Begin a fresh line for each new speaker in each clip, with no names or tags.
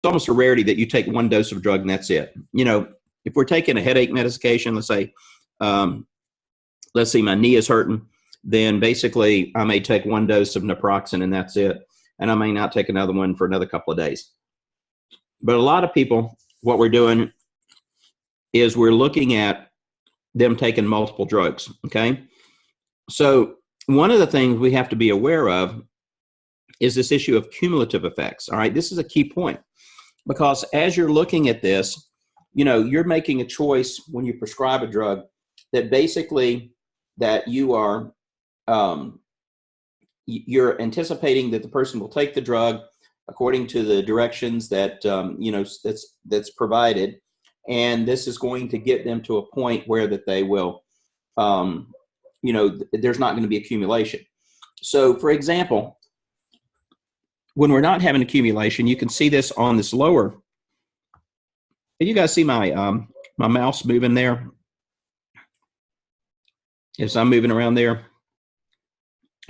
almost a rarity that you take one dose of drug and that's it. You know, if we're taking a headache medication, let's say my knee is hurting, then basically I may take one dose of naproxen and that's it. And I may not take another one for another couple of days. But a lot of people, what we're doing is we're looking at them taking multiple drugs, okay? So one of the things we have to be aware of is this issue of cumulative effects, all right? This is a key point because as you're looking at this, you know, you're making a choice when you prescribe a drug that basically that you are, you're anticipating that the person will take the drug according to the directions that, you know, that's provided. And this is going to get them to a point where that they will, you know, there's not going to be accumulation. So for example, when we're not having accumulation, you can see this on this lower. Can you guys see my my mouse moving there? As I'm moving around there,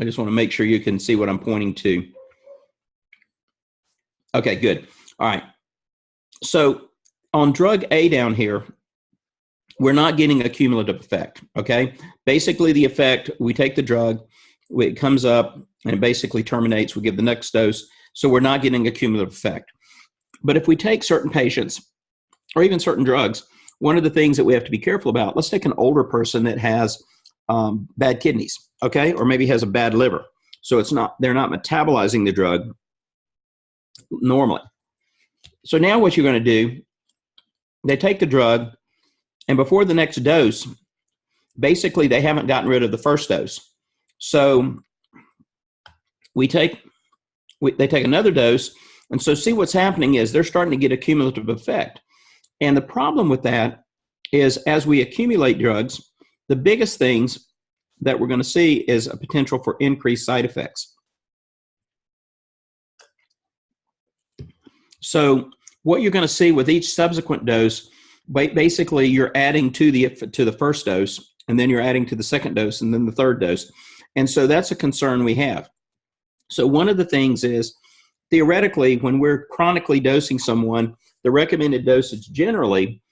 I just want to make sure you can see what I'm pointing to. Okay, good. All right. So on drug A down here, we're not getting a cumulative effect, okay? Basically the effect, we take the drug, it comes up and it basically terminates, we give the next dose, so we're not getting a cumulative effect. But if we take certain patients or even certain drugs, one of the things that we have to be careful about, let's take an older person that has bad kidneys, okay? Or maybe has a bad liver. So they're not metabolizing the drug normally. So now what you're going to do, they take the drug, and before the next dose, basically they haven't gotten rid of the first dose. So they take another dose, and so see what's happening is they're starting to get a cumulative effect. And the problem with that is as we accumulate drugs, the biggest things that we're going to see is a potential for increased side effects. So what you're going to see with each subsequent dose, basically you're adding to the first dose, and then you're adding to the second dose, and then the third dose. And so that's a concern we have. So one of the things is, theoretically, when we're chronically dosing someone, the recommended dosage generally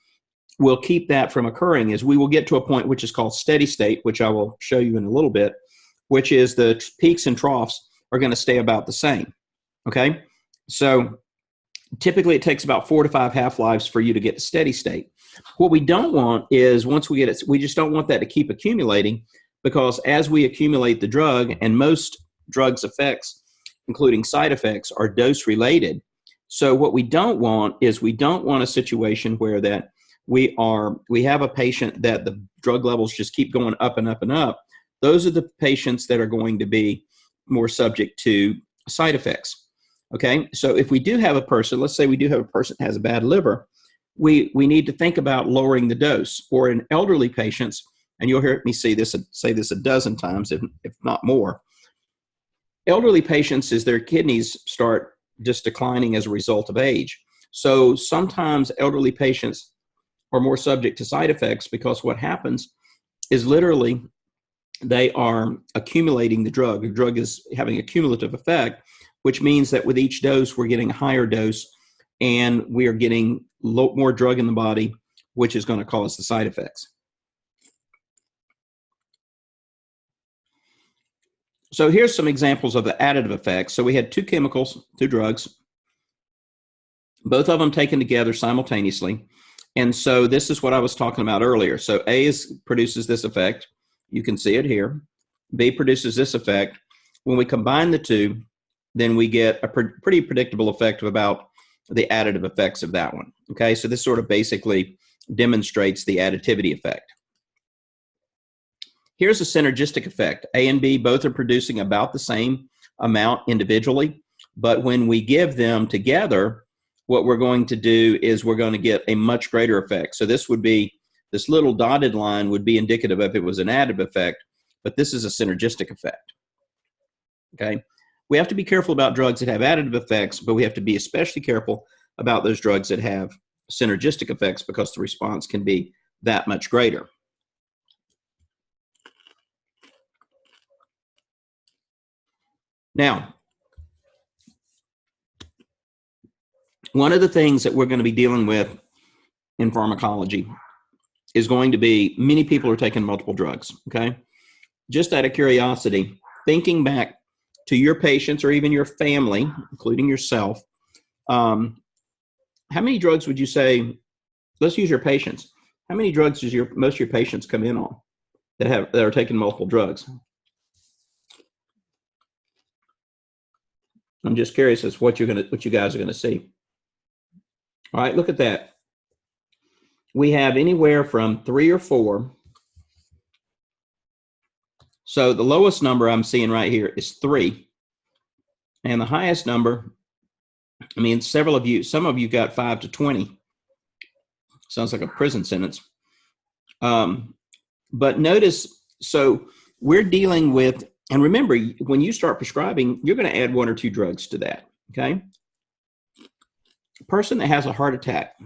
will keep that from occurring is we will get to a point which is called steady state, which I will show you in a little bit, which is the peaks and troughs are going to stay about the same, okay? So typically it takes about 4 to 5 half-lives for you to get to steady state. What we don't want is once we get it, we just don't want that to keep accumulating, because as we accumulate the drug, and most drugs' effects, including side effects, are dose-related. So what we don't want is we don't want a situation where that we have a patient that the drug levels just keep going up and up and up. Those are the patients that are going to be more subject to side effects. Okay, so if we do have a person, let's say we do have a person that has a bad liver, we need to think about lowering the dose. Or in elderly patients, and you'll hear me say this a dozen times, if not more, elderly patients, is their kidneys start just declining as a result of age. So sometimes elderly patients are more subject to side effects because what happens is literally they are accumulating the drug. The drug is having a cumulative effect, which means that with each dose, we're getting a higher dose and we are getting more drug in the body, which is going to cause the side effects. So here's some examples of the additive effects. So we had 2 chemicals, 2 drugs, both of them taken together simultaneously. And so this is what I was talking about earlier. So A produces this effect. You can see it here. B produces this effect. When we combine the two, then we get a pretty predictable effect of about the additive effects of that one. Okay, so this sort of basically demonstrates the additivity effect. Here's a synergistic effect. A and B both are producing about the same amount individually, but when we give them together, what we're going to do is we're going to get a much greater effect. So this would be, this little dotted line would be indicative of it was an additive effect, but this is a synergistic effect. Okay, we have to be careful about drugs that have additive effects, but we have to be especially careful about those drugs that have synergistic effects because the response can be that much greater. Now, One of the things that we're going to be dealing with in pharmacology is going to be many people are taking multiple drugs, okay? Just out of curiosity, thinking back to your patients or even your family, including yourself, how many drugs would you say, let's use your patients. How many drugs does most of your patients come in on that are taking multiple drugs? I'm just curious as what you guys are gonna see. All right, look at that. We have anywhere from 3 or 4. So the lowest number I'm seeing right here is 3. And the highest number, I mean, some of you got 5 to 20. Sounds like a prison sentence. But notice, so we're dealing with, and remember, when you start prescribing, you're going to add 1 or 2 drugs to that, okay? A person that has a heart attack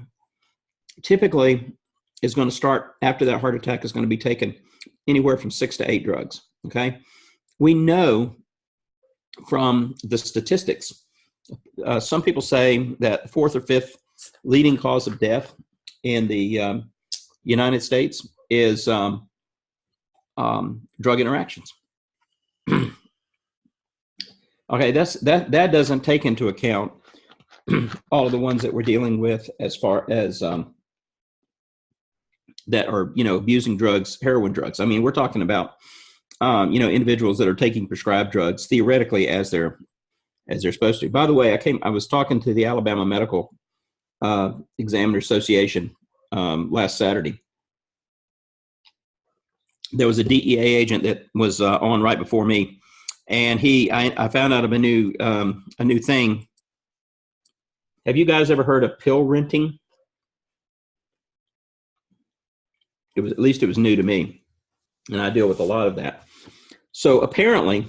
typically is going to start, after that heart attack, is going to be taken anywhere from 6 to 8 drugs, okay? We know from the statistics, some people say that the 4th or 5th leading cause of death in the United States is drug interactions. Okay, that doesn't take into account all of the ones that we're dealing with as far as that are, abusing drugs, heroin drugs. I mean, we're talking about individuals that are taking prescribed drugs theoretically as they're supposed to. By the way, I was talking to the Alabama Medical Examiner Association last Saturday. There was a DEA agent that was on right before me, and I found out of a new thing. Have you guys ever heard of pill renting? At least it was new to me, and I deal with a lot of that. So apparently,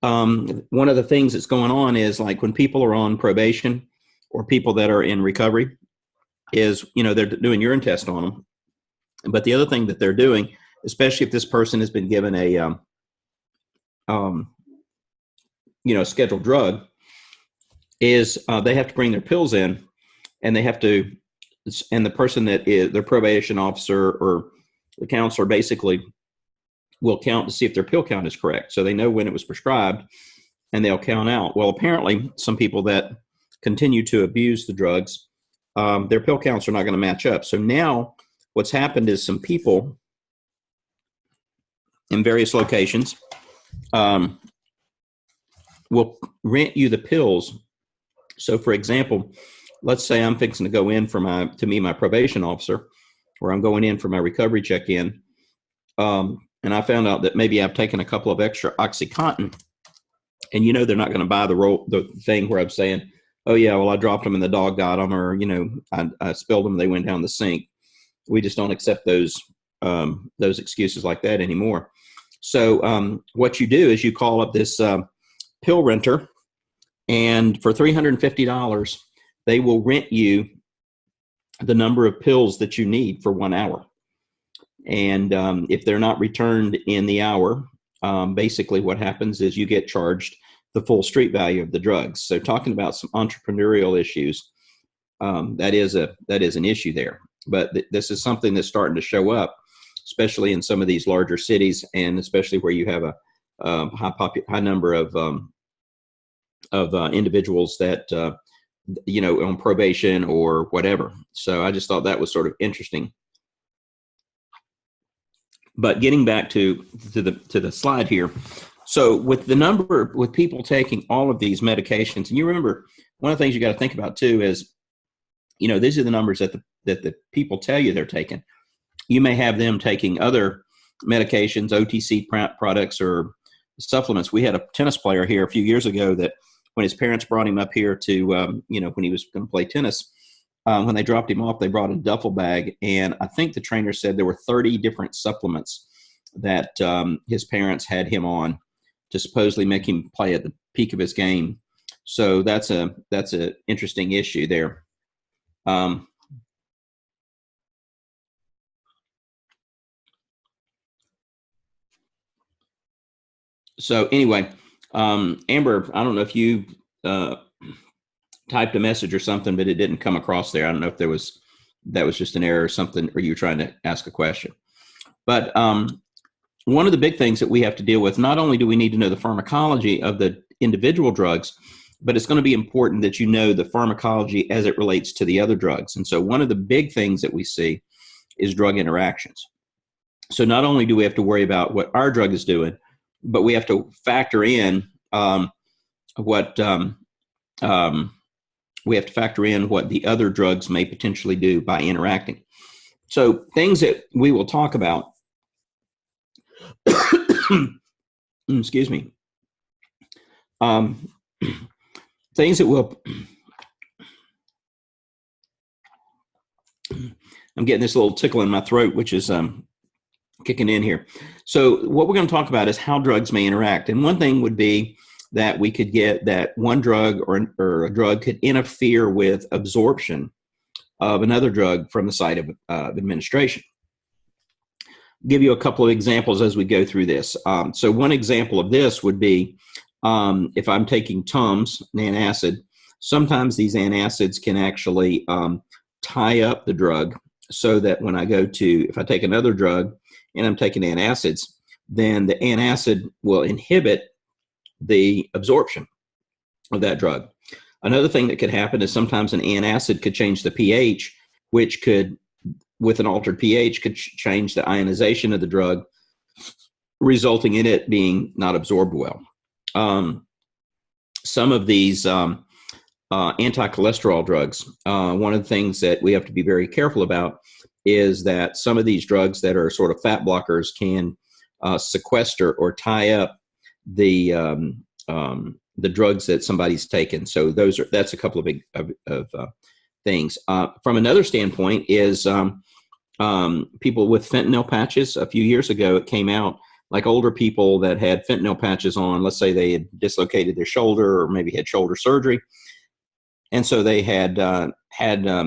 one of the things that's going on is, like, when people are on probation or people that are in recovery, is they're doing urine tests on them. But the other thing that they're doing, especially if this person has been given a scheduled drug, is they have to bring their pills in, and the person that is their probation officer or the counselor basically will count to see if their pill count is correct. So they know when it was prescribed, and they'll count out. Well, apparently some people that continue to abuse the drugs, their pill counts are not going to match up. So now what's happened is some people in various locations will rent you the pills. So for example, let's say I'm fixing to go in to meet my probation officer, or I'm going in for my recovery check-in, and I found out that maybe I've taken a couple of extra OxyContin, and they're not going to buy the thing where I'm saying, oh yeah, well, I dropped them and the dog got them, or I spilled them, they went down the sink. We just don't accept those excuses like that anymore. So what you do is you call up this pill renter, and for $350, they will rent you the number of pills that you need for 1 hour. And if they're not returned in the hour, basically what happens is you get charged the full street value of the drugs. So talking about some entrepreneurial issues, that is an issue there. But this is something that's starting to show up, especially in some of these larger cities, and especially where you have a high number of individuals that on probation or whatever. So I just thought that was sort of interesting. But getting back to the slide here, so with people taking all of these medications, and you remember one of the things you got to think about too is, these are the numbers that the people tell you they're taking. You may have them taking other medications, OTC products, or supplements. We had a tennis player here a few years ago that, when his parents brought him up here to, when he was going to play tennis, when they dropped him off, they brought a duffel bag, and I think the trainer said there were 30 different supplements that his parents had him on to supposedly make him play at the peak of his game. So that's a interesting issue there. So anyway, Amber, I don't know if you typed a message or something, but it didn't come across there. I don't know if that was just an error or something, or you were trying to ask a question. But one of the big things that we have to deal with, not only do we need to know the pharmacology of the individual drugs, but it's going to be important that you know the pharmacology as it relates to the other drugs. And so one of the big things that we see is drug interactions. So not only do we have to worry about what our drug is doing, but we have to factor in what the other drugs may potentially do by interacting. So things that we will talk about, excuse me, things that will, I'm getting this little tickle in my throat, which is kicking in here. So what we're going to talk about is how drugs may interact. And one thing would be that we could get that one drug or a drug could interfere with absorption of another drug from the site of administration. I'll give you a couple of examples as we go through this. So one example of this would be if I'm taking Tums, an antacid, sometimes these antacids can actually tie up the drug so that when I go to, if I take another drug and I'm taking antacids, then the antacid will inhibit the absorption of that drug. Another thing that could happen is sometimes an antacid could change the pH, which could, with an altered pH, could change the ionization of the drug, resulting in it being not absorbed well. Some of these anti-cholesterol drugs, one of the things that we have to be very careful about is that some of these drugs that are sort of fat blockers can sequester or tie up the drugs that somebody's taken. So that's a couple of big things. From another standpoint is people with fentanyl patches. A few years ago, it came out like older people that had fentanyl patches on, let's say they had dislocated their shoulder or maybe had shoulder surgery. And so they had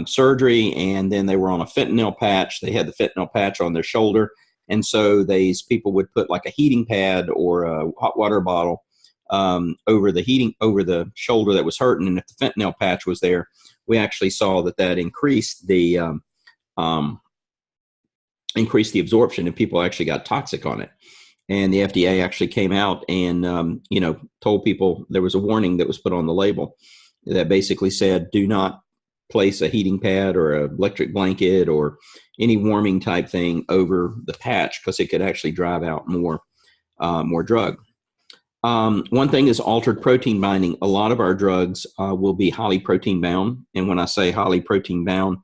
surgery, and then they were on a fentanyl patch. They had the fentanyl patch on their shoulder. And so these people would put like a heating pad or a hot water bottle over the shoulder that was hurting. And if the fentanyl patch was there, we actually saw that increased the absorption, and people actually got toxic on it. And the FDA actually came out and told people, there was a warning that was put on the label that basically said, do not place a heating pad or an electric blanket or any warming type thing over the patch, because it could actually drive out more drug. One thing is altered protein binding. A lot of our drugs will be highly protein bound. And when I say highly protein bound,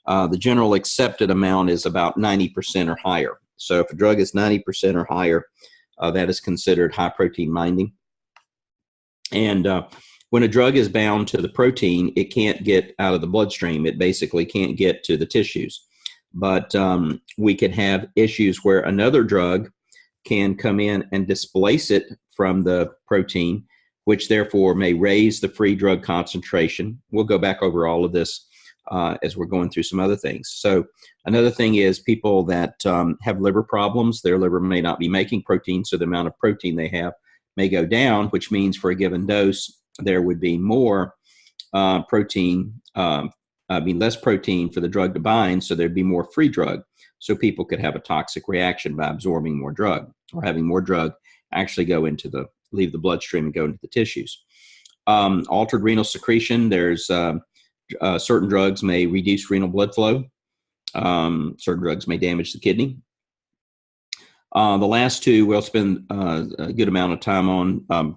the general accepted amount is about 90% or higher. So if a drug is 90% or higher, that is considered high protein binding. And when a drug is bound to the protein, it can't get out of the bloodstream. It basically can't get to the tissues. But we can have issues where another drug can come in and displace it from the protein, which therefore may raise the free drug concentration. We'll go back over all of this as we're going through some other things. So another thing is people that have liver problems, their liver may not be making protein, so the amount of protein they have may go down, which means for a given dose, there would be more protein, less protein for the drug to bind, so there'd be more free drug. So people could have a toxic reaction by absorbing more drug or having more drug actually leave the bloodstream and go into the tissues. Altered renal secretion, there's certain drugs may reduce renal blood flow. Certain drugs may damage the kidney. The last two we'll spend a good amount of time on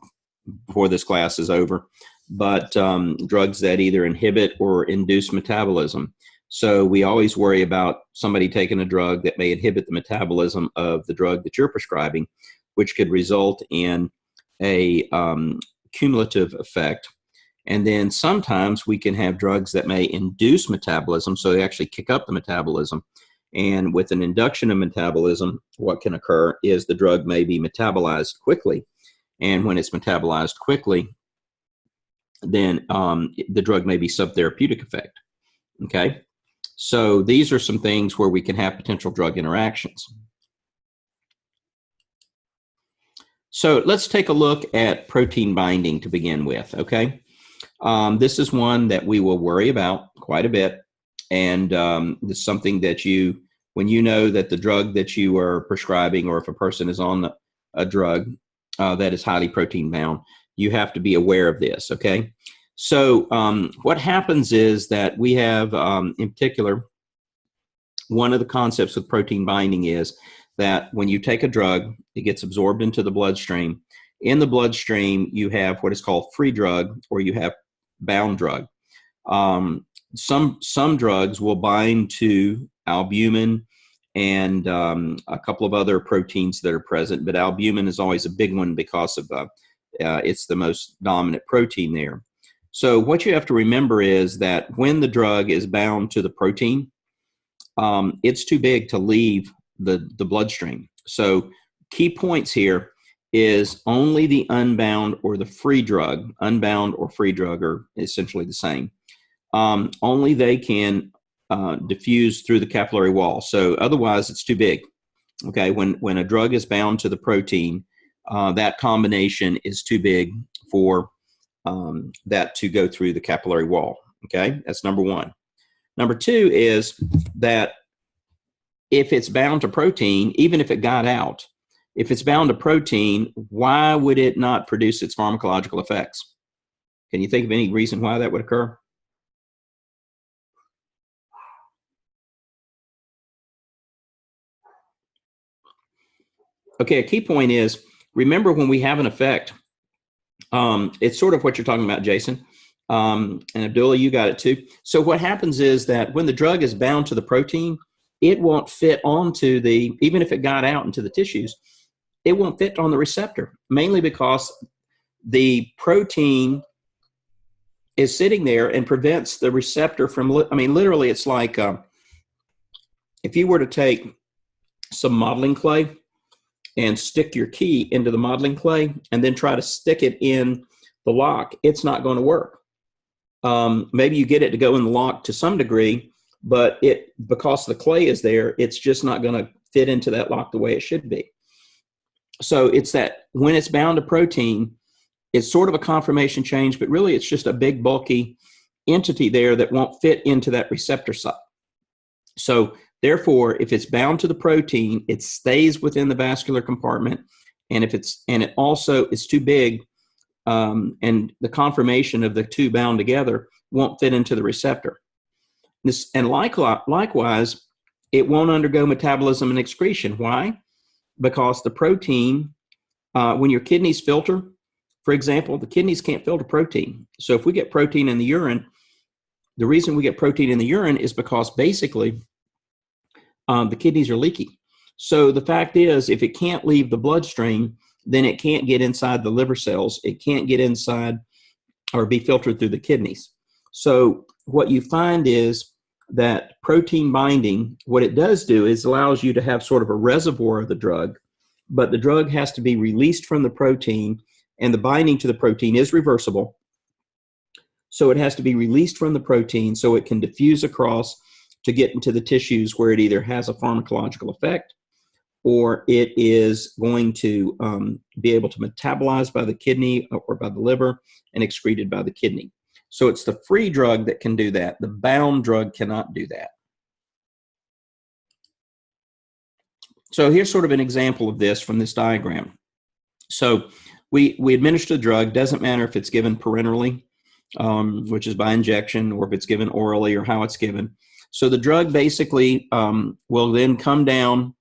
before this class is over, but drugs that either inhibit or induce metabolism. So we always worry about somebody taking a drug that may inhibit the metabolism of the drug that you're prescribing, which could result in a cumulative effect. And then sometimes we can have drugs that may induce metabolism, so they actually kick up the metabolism. And with an induction of metabolism, what can occur is the drug may be metabolized quickly. And when it's metabolized quickly, then the drug may be subtherapeutic effect. Okay? So these are some things where we can have potential drug interactions. So let's take a look at protein binding to begin with, okay? This is one that we will worry about quite a bit. And it's something that when you know that the drug that you are prescribing, or if a person is on a drug that is highly protein bound, you have to be aware of this, okay? So what happens is that we have, in particular, one of the concepts with protein binding is that when you take a drug, it gets absorbed into the bloodstream. In the bloodstream, you have what is called free drug, or you have bound drug. Some drugs will bind to albumin and a couple of other proteins that are present, but albumin is always a big one because of it's the most dominant protein there. So what you have to remember is that when the drug is bound to the protein, it's too big to leave the bloodstream. So key points here is only the unbound or the free drug. Unbound or free drug are essentially the same. Only they can diffuse through the capillary wall. So otherwise, it's too big. Okay, when a drug is bound to the protein, that combination is too big for that to go through the capillary wall. Okay, that's number one. Number two is that if it's bound to protein, even if it got out, if it's bound to protein, why would it not produce its pharmacological effects? Can you think of any reason why that would occur? Okay, a key point is, remember when we have an effect, it's sort of what you're talking about, Jason. And Abdullah, you got it too. So what happens is that when the drug is bound to the protein, it won't fit onto even if it got out into the tissues, it won't fit on the receptor, mainly because the protein is sitting there and prevents the receptor from, literally it's like if you were to take some modeling clay and stick your key into the modeling clay and then try to stick it in the lock, it's not going to work. Maybe you get it to go in the lock to some degree, but because the clay is there, it's just not going to fit into that lock the way it should be. So it's that when it's bound to protein, it's sort of a conformation change, but really it's just a big bulky entity there that won't fit into that receptor site. So therefore, if it's bound to the protein, it stays within the vascular compartment, and it also is too big, and the conformation of the two bound together won't fit into the receptor. Likewise, it won't undergo metabolism and excretion. Why? Because the protein, when your kidneys filter, for example, the kidneys can't filter protein. So if we get protein in the urine, the reason we get protein in the urine is because basically the kidneys are leaky. So the fact is, if it can't leave the bloodstream, then it can't get inside the liver cells. It can't get inside or be filtered through the kidneys. So what you find is that protein binding, what it does do is allows you to have sort of a reservoir of the drug, but the drug has to be released from the protein, and the binding to the protein is reversible. So it has to be released from the protein so it can diffuse across to get into the tissues where it either has a pharmacological effect or it is going to be able to metabolize by the kidney or by the liver and excreted by the kidney. So it's the free drug that can do that. The bound drug cannot do that. So here's sort of an example of this from this diagram. So we administer the drug. Doesn't matter if it's given parenterally, which is by injection, or if it's given orally, or how it's given. So the drug basically will then come down.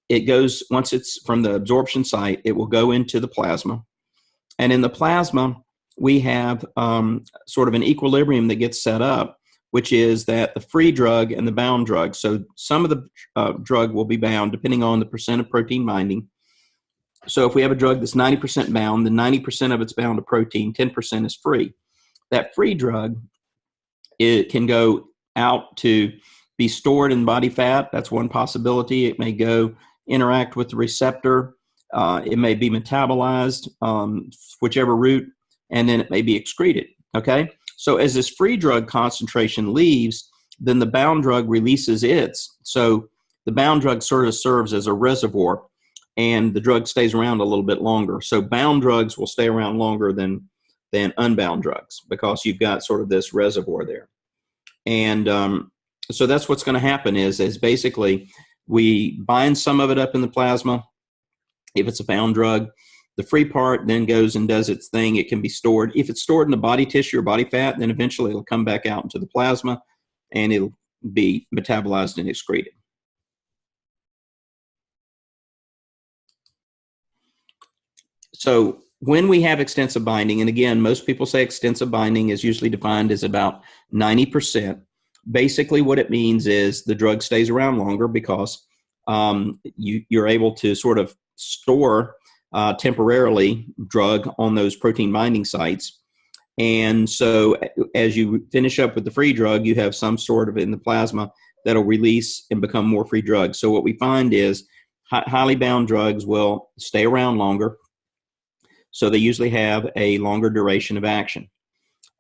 It goes, once it's from the absorption site, it will go into the plasma. And in the plasma, we have sort of an equilibrium that gets set up, which is that the free drug and the bound drug. So some of the drug will be bound depending on the percent of protein binding. So if we have a drug that's 90% bound, then 90% of it's bound to protein, 10% is free. That free drug, it can go out to be stored in body fat. That's one possibility. It may go interact with the receptor. It may be metabolized, whichever route, and then it may be excreted, okay? So as this free drug concentration leaves, then the bound drug releases its. So the bound drug sort of serves as a reservoir, and the drug stays around a little bit longer. So bound drugs will stay around longer than than unbound drugs, because you've got sort of this reservoir there. And so that's what's going to happen is basically we bind some of it up in the plasma. If it's a bound drug, the free part then goes and does its thing. It can be stored. If it's stored in the body tissue or body fat, then eventually it'll come back out into the plasma and it'll be metabolized and excreted. So when we have extensive binding, and again, most people say extensive binding is usually defined as about 90%. Basically what it means is the drug stays around longer because you're able to sort of store temporarily drug on those protein binding sites. And so as you finish up with the free drug, you have some sort of in the plasma that'll release and become more free drugs. So what we find is highly bound drugs will stay around longer. So they usually have a longer duration of action.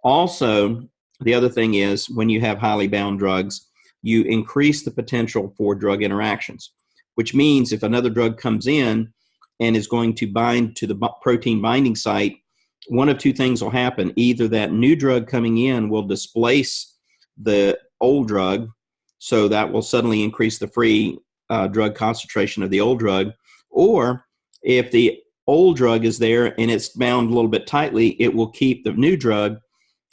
Also, the other thing is when you have highly bound drugs, you increase the potential for drug interactions, which means if another drug comes in and is going to bind to the protein binding site, one of two things will happen. Either that new drug coming in will displace the old drug, so that will suddenly increase the free drug concentration of the old drug, or if the old drug is there and it's bound a little bit tightly, it will keep the new drug,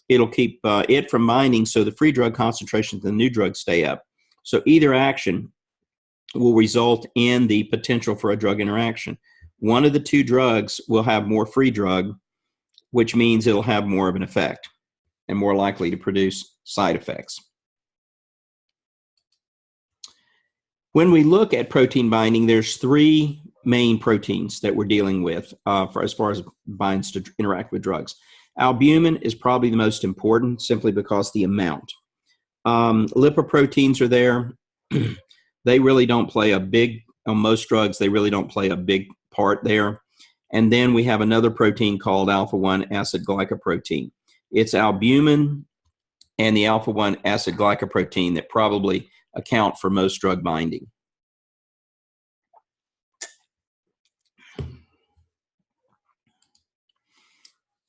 it'll keep it from binding, so the free drug concentrations of the new drug stay up. So either action will result in the potential for a drug interaction. One of the two drugs will have more free drug, which means it'll have more of an effect and more likely to produce side effects. When we look at protein binding, there's three main proteins that we're dealing with as far as binds to interact with drugs. Albumin is probably the most important simply because the amount. Lipoproteins are there. They really don't play a big, on most drugs, they really don't play a big part there. And then we have another protein called alpha-1 acid glycoprotein. It's albumin and the alpha-1 acid glycoprotein that probably account for most drug binding.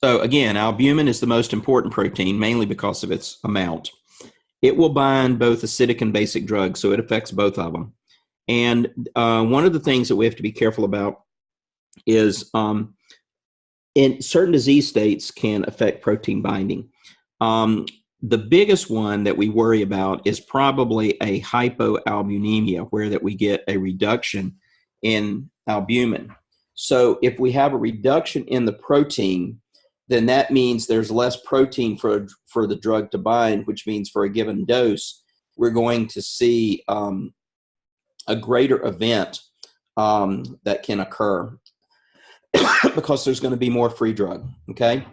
So again, albumin is the most important protein, mainly because of its amount. It will bind both acidic and basic drugs, so it affects both of them. And one of the things that we have to be careful about is in certain disease states can affect protein binding. The biggest one that we worry about is probably a hypoalbuminemia, where that we get a reduction in albumin. So if we have a reduction in the protein, then that means there's less protein for the drug to bind, which means for a given dose, we're going to see a greater event that can occur because there's going to be more free drug, okay?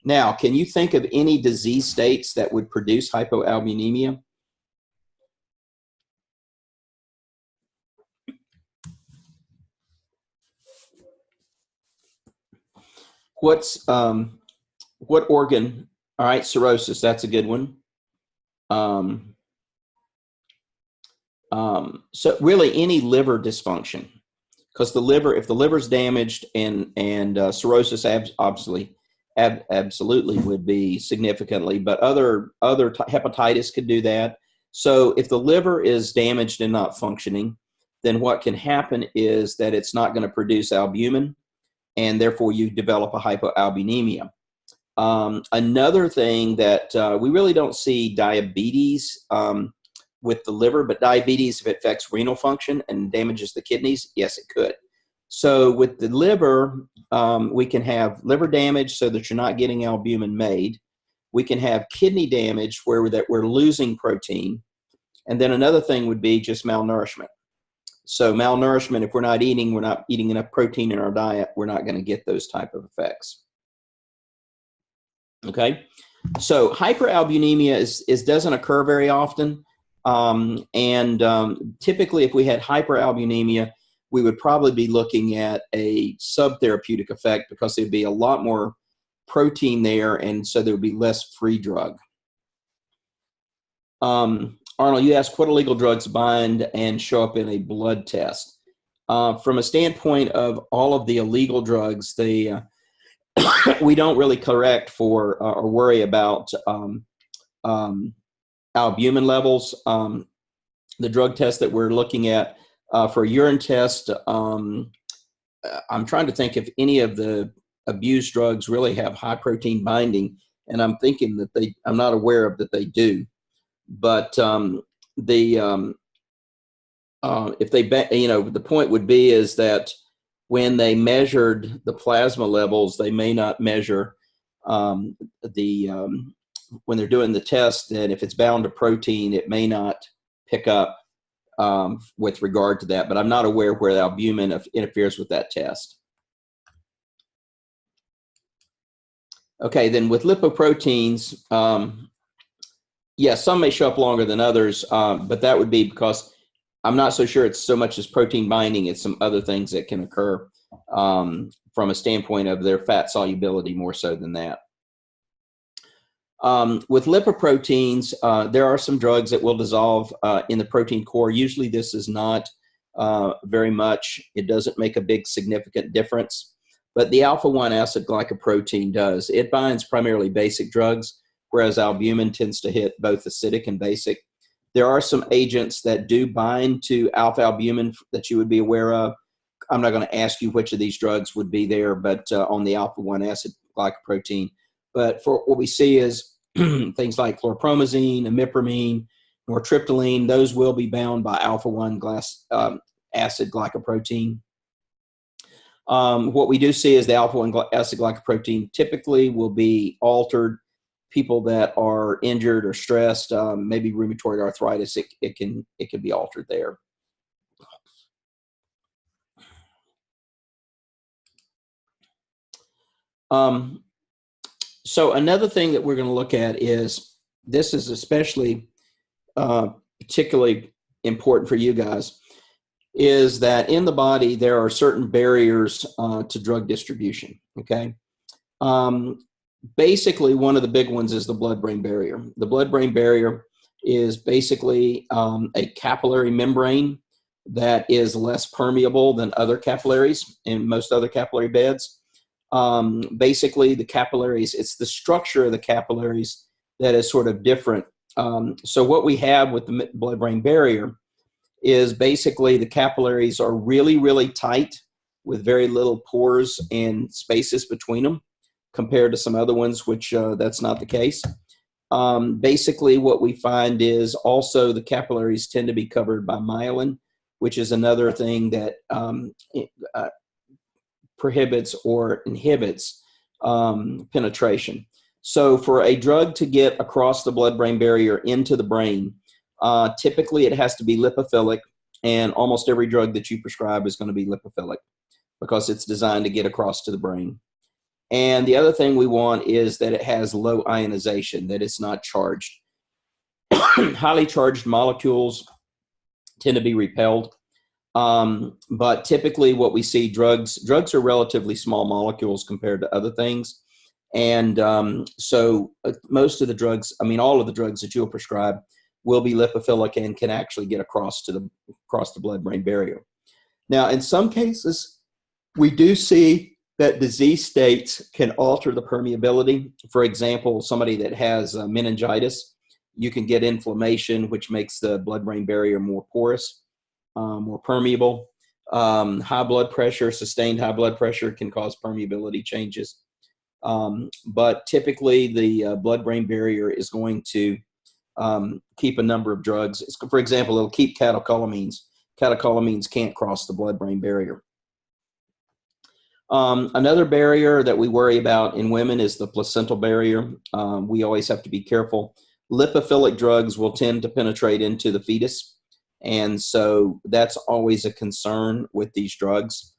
Now, can you think of any disease states that would produce hypoalbuminemia? What organ? All right, cirrhosis, that's a good one. So really any liver dysfunction, because the liver, if the liver's damaged and cirrhosis absolutely would be significantly, but other hepatitis could do that. So if the liver is damaged and not functioning, then what can happen is that it's not going to produce albumin, and therefore you develop a hypoalbuminemia. Another thing that we really don't see diabetes with the liver, but diabetes, if it affects renal function and damages the kidneys, yes, it could. So with the liver, we can have liver damage so that you're not getting albumin made. We can have kidney damage where we're losing protein. And then another thing would be just malnourishment. So malnourishment, if we're not eating enough protein in our diet, we're not going to get those type of effects. Okay, so hyperalbuminemia doesn't occur very often. Typically if we had hyperalbuminemia, we would probably be looking at a subtherapeutic effect because there'd be a lot more protein there, and so there would be less free drug. Arnold, you asked what illegal drugs bind and show up in a blood test. From a standpoint of all of the illegal drugs, we don't really correct for or worry about albumin levels. The drug test that we're looking at for a urine test, I'm trying to think if any of the abused drugs really have high protein binding, and I'm thinking that I'm not aware of that they do. But if they, the point would be is that when they measured the plasma levels, they may not measure when they're doing the test, that if it's bound to protein, it may not pick up with regard to that. But I'm not aware where the albumin interferes with that test. Okay, then with lipoproteins, some may show up longer than others, but that would be because I'm not so sure it's so much as protein binding, it's some other things that can occur from a standpoint of their fat solubility more so than that. With lipoproteins, there are some drugs that will dissolve in the protein core. Usually this is not very much. It doesn't make a big significant difference. But the alpha-1 acid glycoprotein does. It binds primarily basic drugs, whereas albumin tends to hit both acidic and basic. There are some agents that do bind to alpha-albumin that you would be aware of. I'm not going to ask you which of these drugs would be there, but on the alpha-1 acid glycoprotein. But for what we see is things like chlorpromazine, imipramine, nortriptyline, those will be bound by alpha-1 acid glycoprotein. What we do see is the alpha-1 acid glycoprotein typically will be altered. People that are injured or stressed, maybe rheumatoid arthritis, it can be altered there. So another thing that we're going to look at is, this is especially particularly important for you guys, is that in the body there are certain barriers to drug distribution, okay? Basically, one of the big ones is the blood-brain barrier. The blood-brain barrier is basically a capillary membrane that is less permeable than other capillaries in most other capillary beds. Basically, the capillaries, it's the structure of the capillaries that is sort of different. So what we have with the blood-brain barrier is basically the capillaries are really, really tight with very little pores and spaces between them, compared to some other ones, which that's not the case. Basically, what we find is also the capillaries tend to be covered by myelin, which is another thing that prohibits or inhibits penetration. So for a drug to get across the blood-brain barrier into the brain, typically it has to be lipophilic, and almost every drug that you prescribe is going to be lipophilic because it's designed to get across to the brain. And the other thing we want is that it has low ionization, that it's not charged. Highly charged molecules tend to be repelled. But typically what we see, drugs are relatively small molecules compared to other things. And so most of the drugs, all of the drugs that you'll prescribe will be lipophilic and can actually get across the blood-brain barrier. Now, in some cases, we do see that disease states can alter the permeability. For example, somebody that has meningitis, you can get inflammation, which makes the blood-brain barrier more porous, more permeable. High blood pressure, sustained high blood pressure can cause permeability changes. But typically, the blood-brain barrier is going to keep a number of drugs. For example, it'll keep catecholamines. Catecholamines can't cross the blood-brain barrier. Another barrier that we worry about in women is the placental barrier. We always have to be careful. Lipophilic drugs will tend to penetrate into the fetus, and so that's always a concern with these drugs,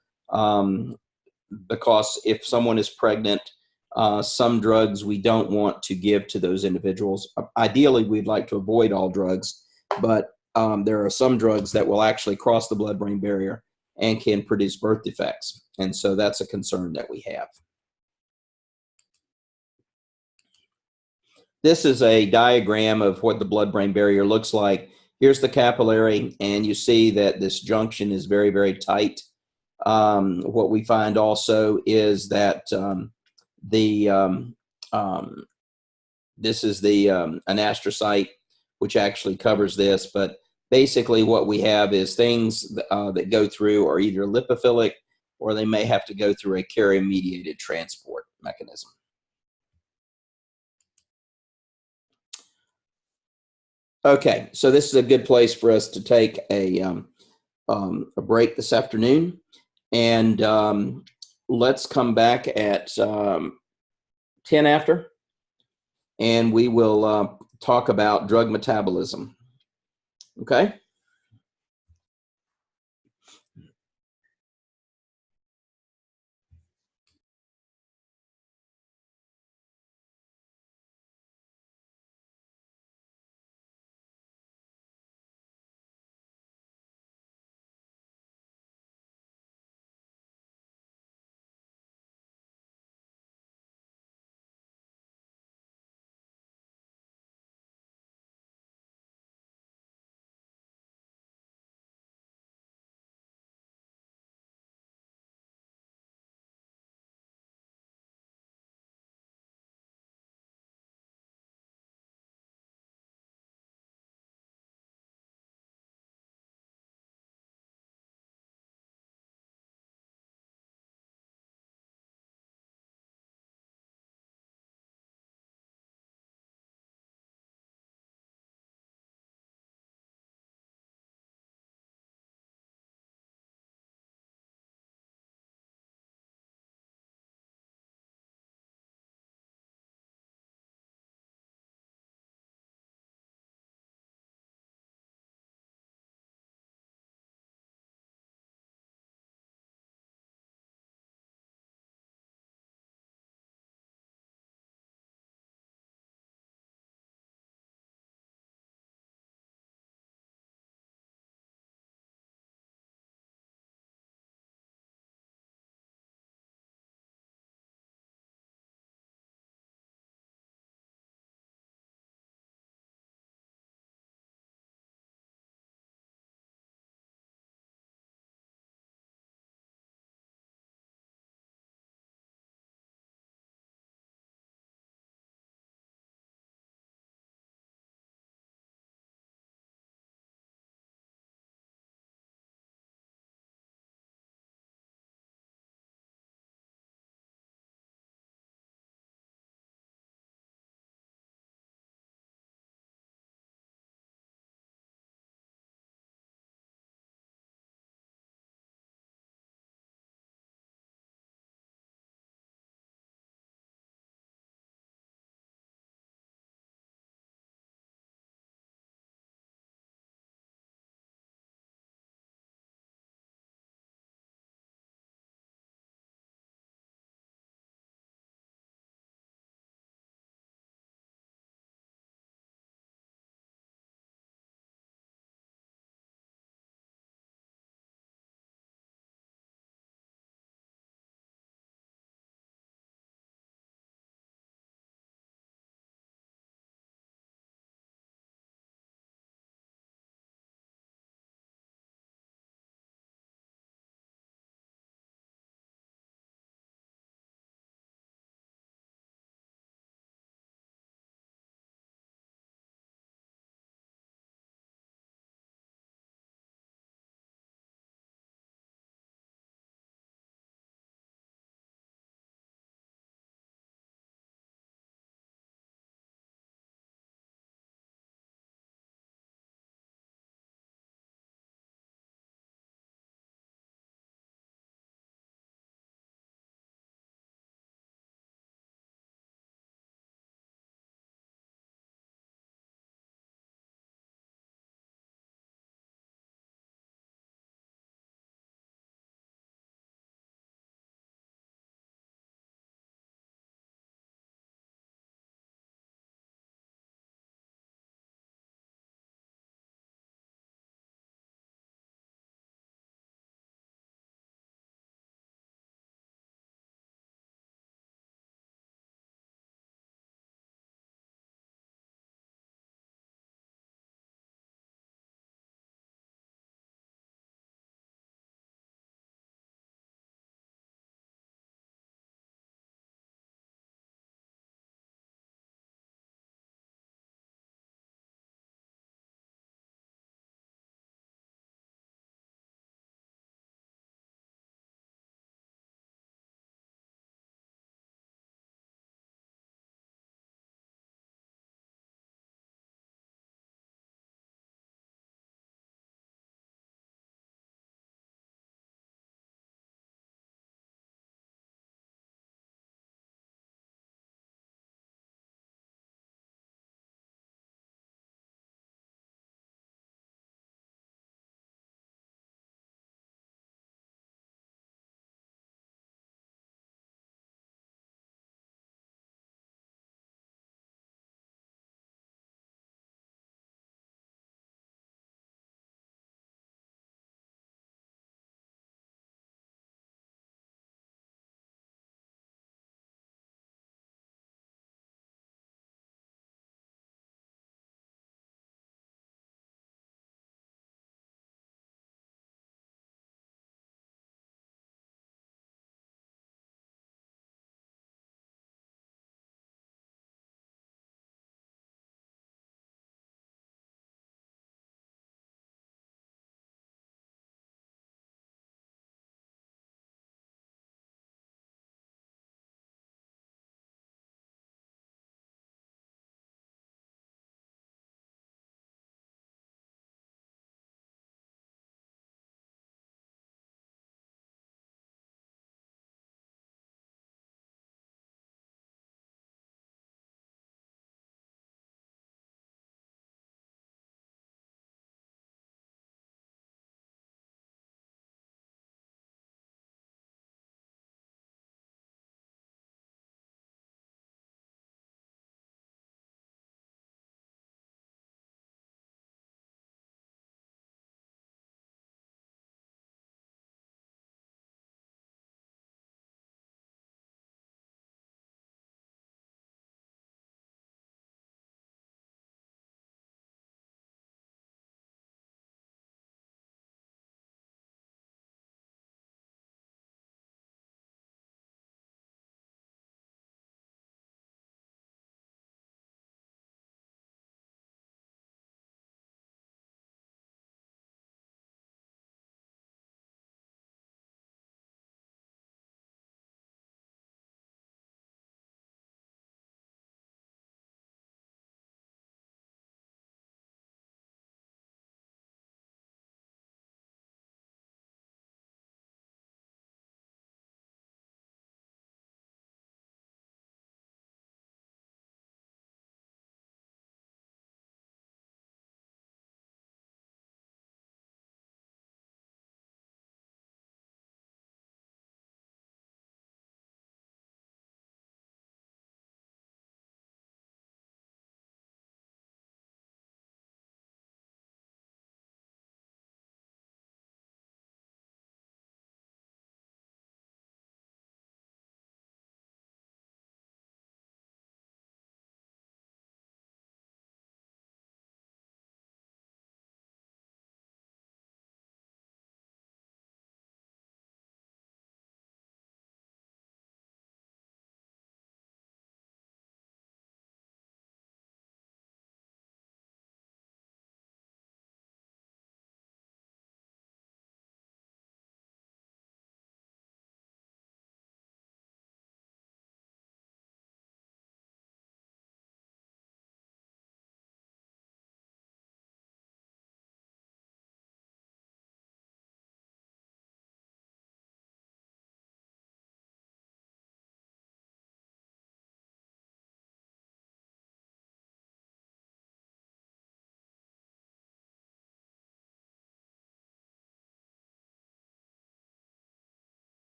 because if someone is pregnant, some drugs we don't want to give to those individuals. Ideally, we'd like to avoid all drugs, but there are some drugs that will actually cross the blood-brain barrier and can produce birth defects. And so that's a concern that we have. This is a diagram of what the blood-brain barrier looks like. Here's the capillary, and you see that this junction is very, very tight. What we find also is that the um, this is the anastrosite, which actually covers this. But basically, what we have is things that go through are either lipophilic or they may have to go through a carrier-mediated transport mechanism. Okay, so this is a good place for us to take a break this afternoon, and let's come back at 10 after, and we will talk about drug metabolism. Okay?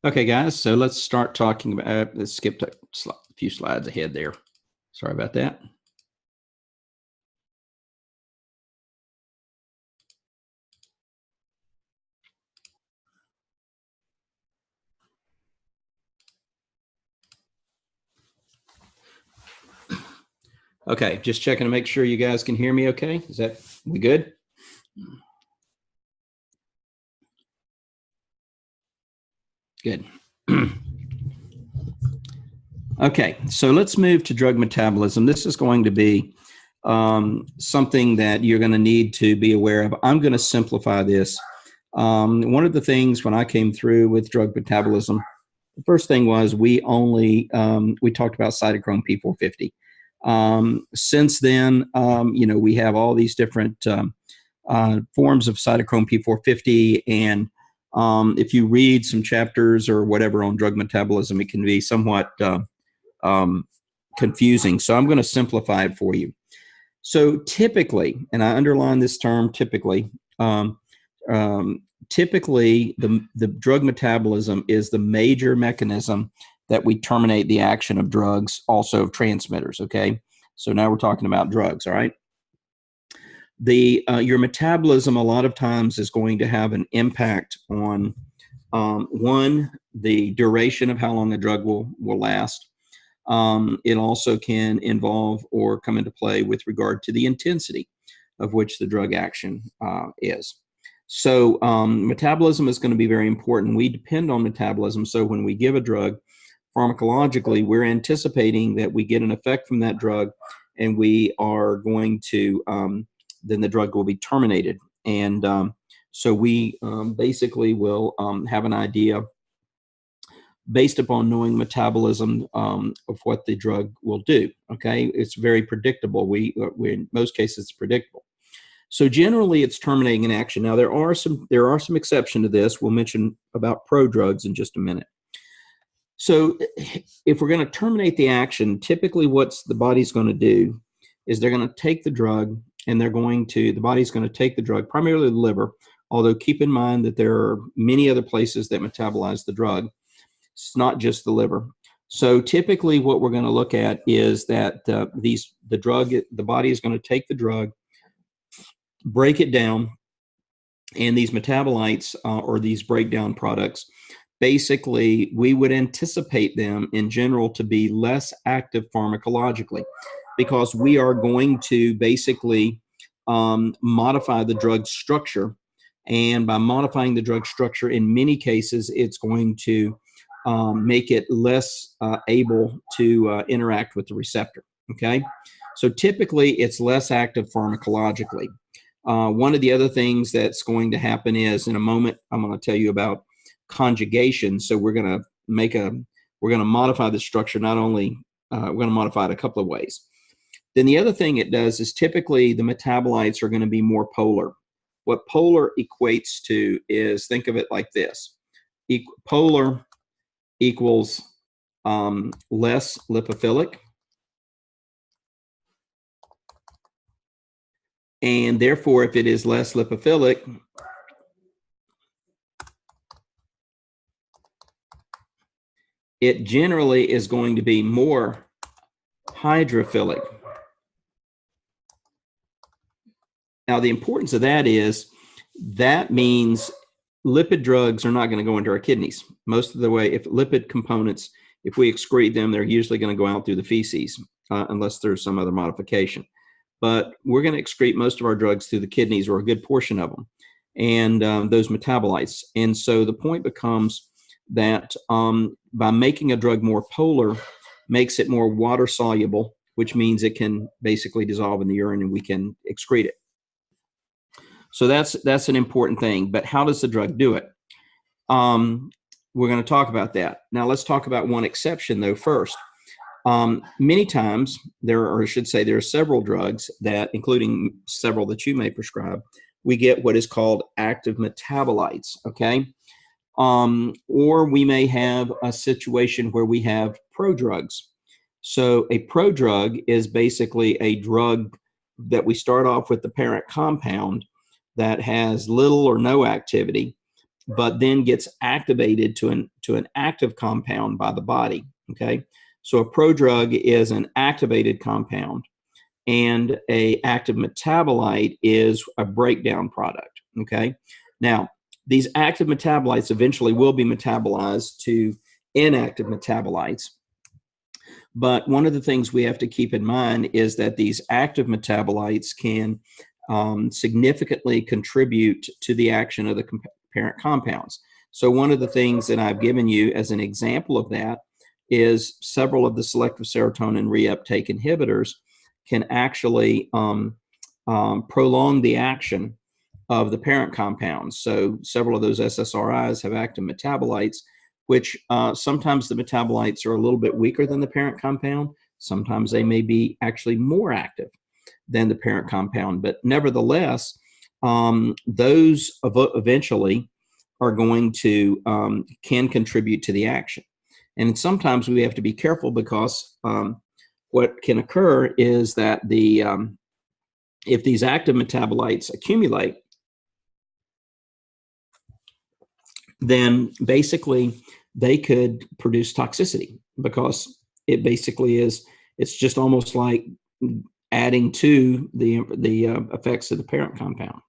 Okay, guys, so let's start talking about, let's skip a few slides ahead there. Sorry about that. Okay, just checking to make sure you guys can hear me okay. Is that, we good? Good. Okay, so let's move to drug metabolism. This is going to be something that you're going to need to be aware of. I'm going to simplify this. One of the things when I came through with drug metabolism, the first thing was we talked about cytochrome P450. Since then, we have all these different forms of cytochrome P450, and if you read some chapters or whatever on drug metabolism, it can be somewhat confusing. So I'm going to simplify it for you. So typically, and I underline this term typically, typically the drug metabolism is the major mechanism that we terminate the action of drugs, also of transmitters, okay? So now we're talking about drugs, all right? Your metabolism a lot of times is going to have an impact on, one, the duration of how long a drug will last. It also can involve or come into play with regard to the intensity of which the drug action is. So metabolism is going to be very important. We depend on metabolism. So when we give a drug pharmacologically, we're anticipating that we get an effect from that drug, and we are going to, then the drug will be terminated. And so we basically will have an idea based upon knowing metabolism of what the drug will do. Okay, it's very predictable. We in most cases it's predictable. So generally, it's terminating an action. Now there are some exceptions to this. We'll mention about prodrugs in just a minute. So if we're going to terminate the action, typically what the body's going to do is they're going to take the drug, and the body's going to take the drug, primarily the liver, although keep in mind that there are many other places that metabolize the drug. It's not just the liver. So typically what we're going to look at is that the body is going to take the drug, break it down, and these metabolites or these breakdown products, basically we would anticipate them in general to be less active pharmacologically, because we are going to basically modify the drug structure. And by modifying the drug structure, in many cases, it's going to make it less able to interact with the receptor, okay? So typically, it's less active pharmacologically. One of the other things that's going to happen is, in a moment, I'm going to tell you about conjugation. So we're going to modify the structure. Not only, we're going to modify it a couple of ways. Then the other thing it does is typically the metabolites are going to be more polar. What polar equates to is, think of it like this. Polar equals less lipophilic, and therefore if it is less lipophilic, it generally is going to be more hydrophilic. Now the importance of that is that means lipid drugs are not going to go into our kidneys. Most of the way, if lipid components, if we excrete them, they're usually going to go out through the feces, unless there's some other modification. But we're going to excrete most of our drugs through the kidneys, or a good portion of them, and those metabolites. And so the point becomes that by making a drug more polar, makes it more water soluble, which means it can basically dissolve in the urine and we can excrete it. So that's an important thing. But how does the drug do it? We're going to talk about that. Now let's talk about one exception though first. Many times there are several drugs that, including several that you may prescribe, we get what is called active metabolites, okay? Or we may have a situation where we have prodrugs. So a prodrug is basically a drug that we start off with the parent compound that has little or no activity, but then gets activated to an active compound by the body. Okay, so a prodrug is an activated compound, and a active metabolite is a breakdown product. Okay, now these active metabolites eventually will be metabolized to inactive metabolites. But one of the things we have to keep in mind is that these active metabolites can significantly contribute to the action of the parent compounds. So one of the things that I've given you as an example of that is several of the selective serotonin reuptake inhibitors can actually prolong the action of the parent compounds. So several of those SSRIs have active metabolites, which sometimes the metabolites are a little bit weaker than the parent compound. Sometimes they may be actually more active than the parent compound. But nevertheless, those eventually are going to, can contribute to the action. And sometimes we have to be careful because what can occur is that if these active metabolites accumulate, then basically they could produce toxicity, because it basically is, it's just almost like adding to the effects of the parent compound.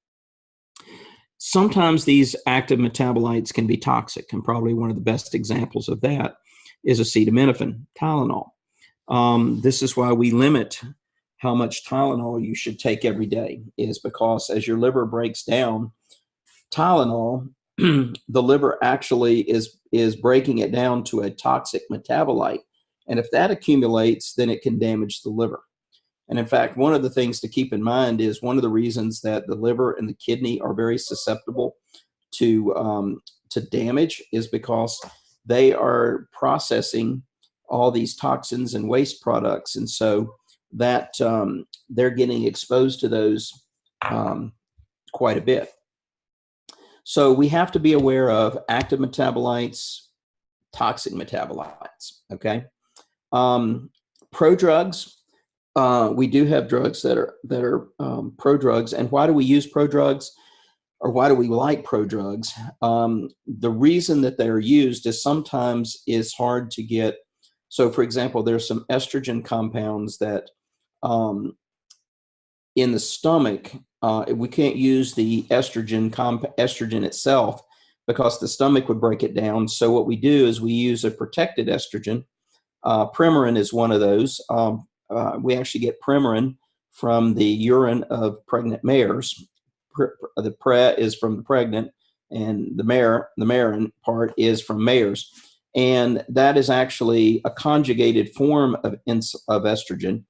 Sometimes these active metabolites can be toxic, and probably one of the best examples of that is acetaminophen, Tylenol. This is why we limit how much Tylenol you should take every day, is because as your liver breaks down Tylenol, the liver actually is breaking it down to a toxic metabolite. And if that accumulates, then it can damage the liver. And in fact, one of the things to keep in mind is one of the reasons that the liver and the kidney are very susceptible to damage is because they are processing all these toxins and waste products. And so that they're getting exposed to those quite a bit. So we have to be aware of active metabolites, toxic metabolites, okay? Prodrugs, we do have drugs that are prodrugs. And why do we use prodrugs, or why do we like prodrugs? The reason that they're used is sometimes it's hard to get. So for example, there's some estrogen compounds that in the stomach, we can't use the estrogen itself because the stomach would break it down. So what we do is we use a protected estrogen. Premarin is one of those. We actually get Premarin from the urine of pregnant mares. The pre is from the pregnant, and the marin part is from mares. And that is actually a conjugated form of estrogen.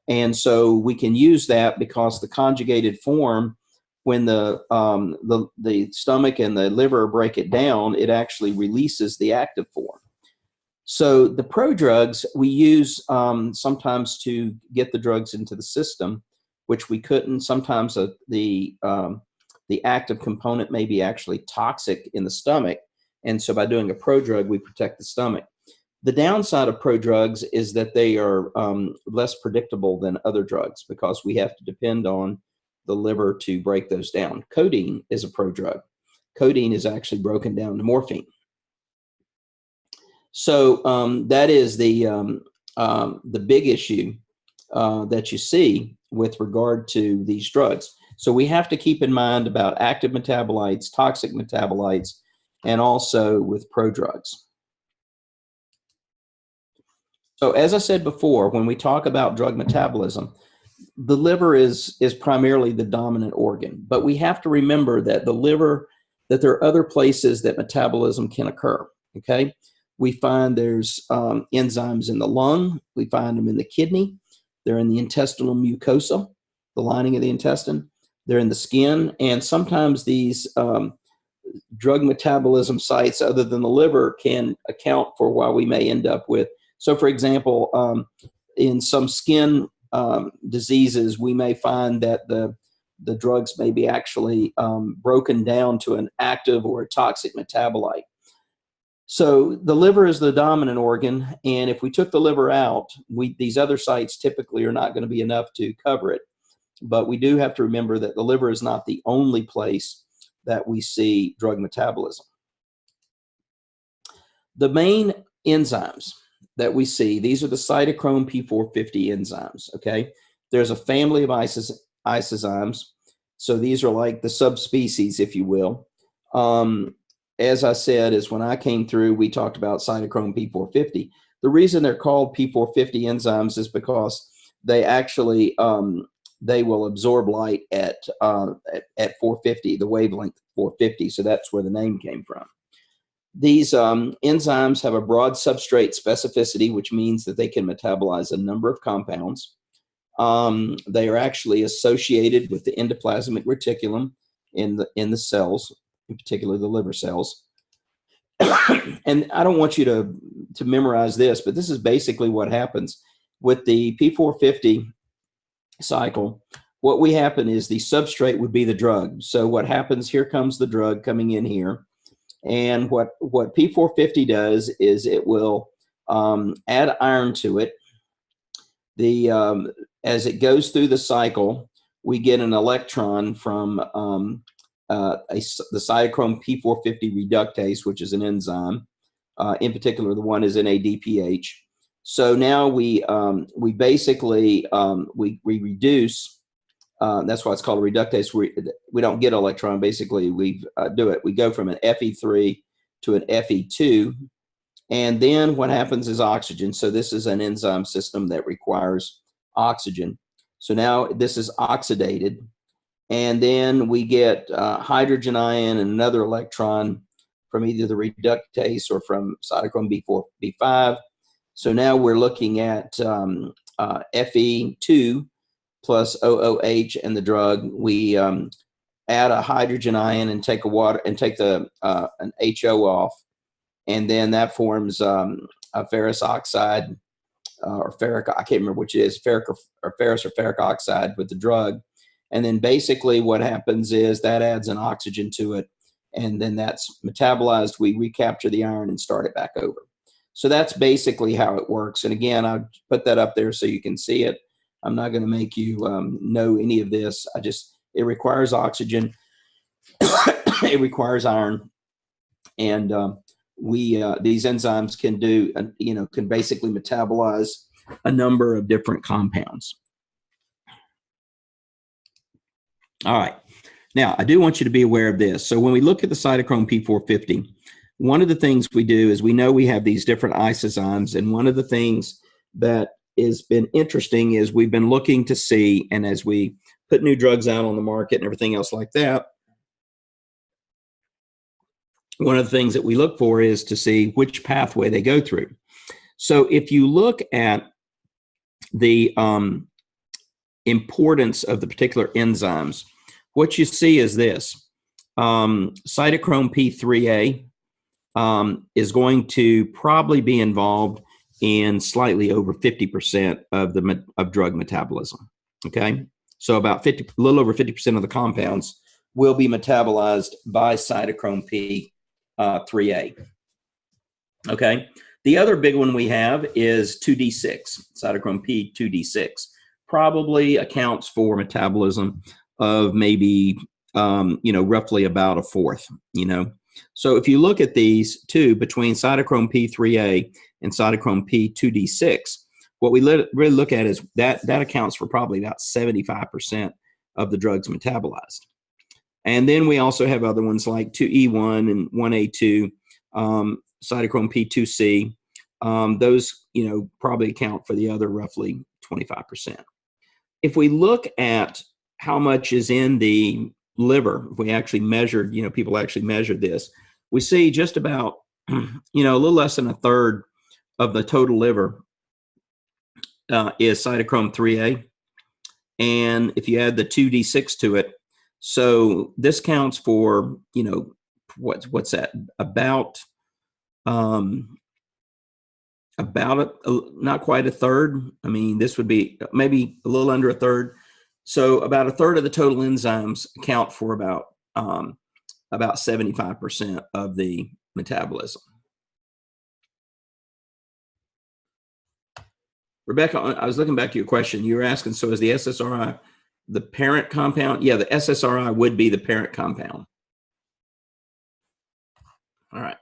And so we can use that because the conjugated form, when the stomach and the liver break it down, it actually releases the active form. So the prodrugs we use sometimes to get the drugs into the system, which we couldn't. Sometimes the active component may be actually toxic in the stomach. And so by doing a prodrug, we protect the stomach. The downside of prodrugs is that they are less predictable than other drugs because we have to depend on the liver to break those down. Codeine is a prodrug. Codeine is actually broken down to morphine. So that is the big issue that you see with regard to these drugs. So we have to keep in mind about active metabolites, toxic metabolites, and also with prodrugs. So as I said before, when we talk about drug metabolism, the liver is primarily the dominant organ. But we have to remember that the liver, that there are other places that metabolism can occur, okay? We find there's enzymes in the lung. We find them in the kidney. They're in the intestinal mucosa, the lining of the intestine. They're in the skin. And sometimes these drug metabolism sites other than the liver can account for why we may end up with. So for example, in some skin diseases, we may find that the drugs may be actually broken down to an active or a toxic metabolite. So the liver is the dominant organ, and if we took the liver out, these other sites typically are not going to be enough to cover it. But we do have to remember that the liver is not the only place that we see drug metabolism. The main enzymes that we see, these are the cytochrome P450 enzymes, okay? There's a family of isozymes. So these are like the subspecies, if you will. As I said, is when I came through, we talked about cytochrome P450. The reason they're called P450 enzymes is because they actually, they will absorb light at 450, the wavelength 450. So that's where the name came from. These enzymes have a broad substrate specificity, which means that they can metabolize a number of compounds. They are actually associated with the endoplasmic reticulum in the cells, in particular the liver cells. And I don't want you to memorize this, but this is basically what happens with the P450 cycle. What we happen is the substrate would be the drug. So what happens, here comes the drug coming in here. And what P450 does is it will add iron to it. As it goes through the cycle, we get an electron from the cytochrome P450 reductase, which is an enzyme. In particular, the one is NADPH. So now we basically we reduce. That's why it's called a reductase. We don't get an electron. Basically, we do it. We go from an Fe3 to an Fe2, and then what happens is oxygen. So this is an enzyme system that requires oxygen. So now this is oxidated, and then we get hydrogen ion and another electron from either the reductase or from cytochrome B4B5. So now we're looking at Fe2 plus OOH and the drug. We add a hydrogen ion and take the an HO off, and then that forms a ferrous oxide or ferric. I can't remember which it is, ferric or ferrous or ferric oxide with the drug. And then basically what happens is that adds an oxygen to it, and then that's metabolized. We recapture the iron and start it back over. So that's basically how it works. And again, I'll put that up there so you can see it. I'm not going to make you know any of this. It requires oxygen. It requires iron. And these enzymes can basically metabolize a number of different compounds. All right. Now, I do want you to be aware of this. So when we look at the cytochrome P450, one of the things we do is we know we have these different isozymes. And one of the things that has been interesting is we've been looking to see, and as we put new drugs out on the market and everything else like that, one of the things that we look for is to see which pathway they go through. So if you look at the importance of the particular enzymes, what you see is this. Cytochrome P3A is going to probably be involved in slightly over 50% of drug metabolism. Okay, so about a little over 50% of the compounds will be metabolized by cytochrome P3A. Okay, the other big one we have is 2D6, cytochrome P2D6. Probably accounts for metabolism of maybe roughly about a fourth. So if you look at these two, between cytochrome P3A and cytochrome P2D6, what we really look at is that accounts for probably about 75% of the drugs metabolized. And then we also have other ones like 2E1 and 1A2, cytochrome P2C. Those, probably account for the other roughly 25%. If we look at how much is in the liver, if we actually measured, people actually measured this, we see just about, a little less than a third of the total liver is cytochrome 3A. And if you add the 2D6 to it, so this counts for, what's that? About not quite a third. I mean, this would be maybe a little under a third. So about a third of the total enzymes account for about 75% of the metabolism. Rebecca, I was looking back to your question. You were asking, so is the SSRI the parent compound? Yeah, the SSRI would be the parent compound. All right.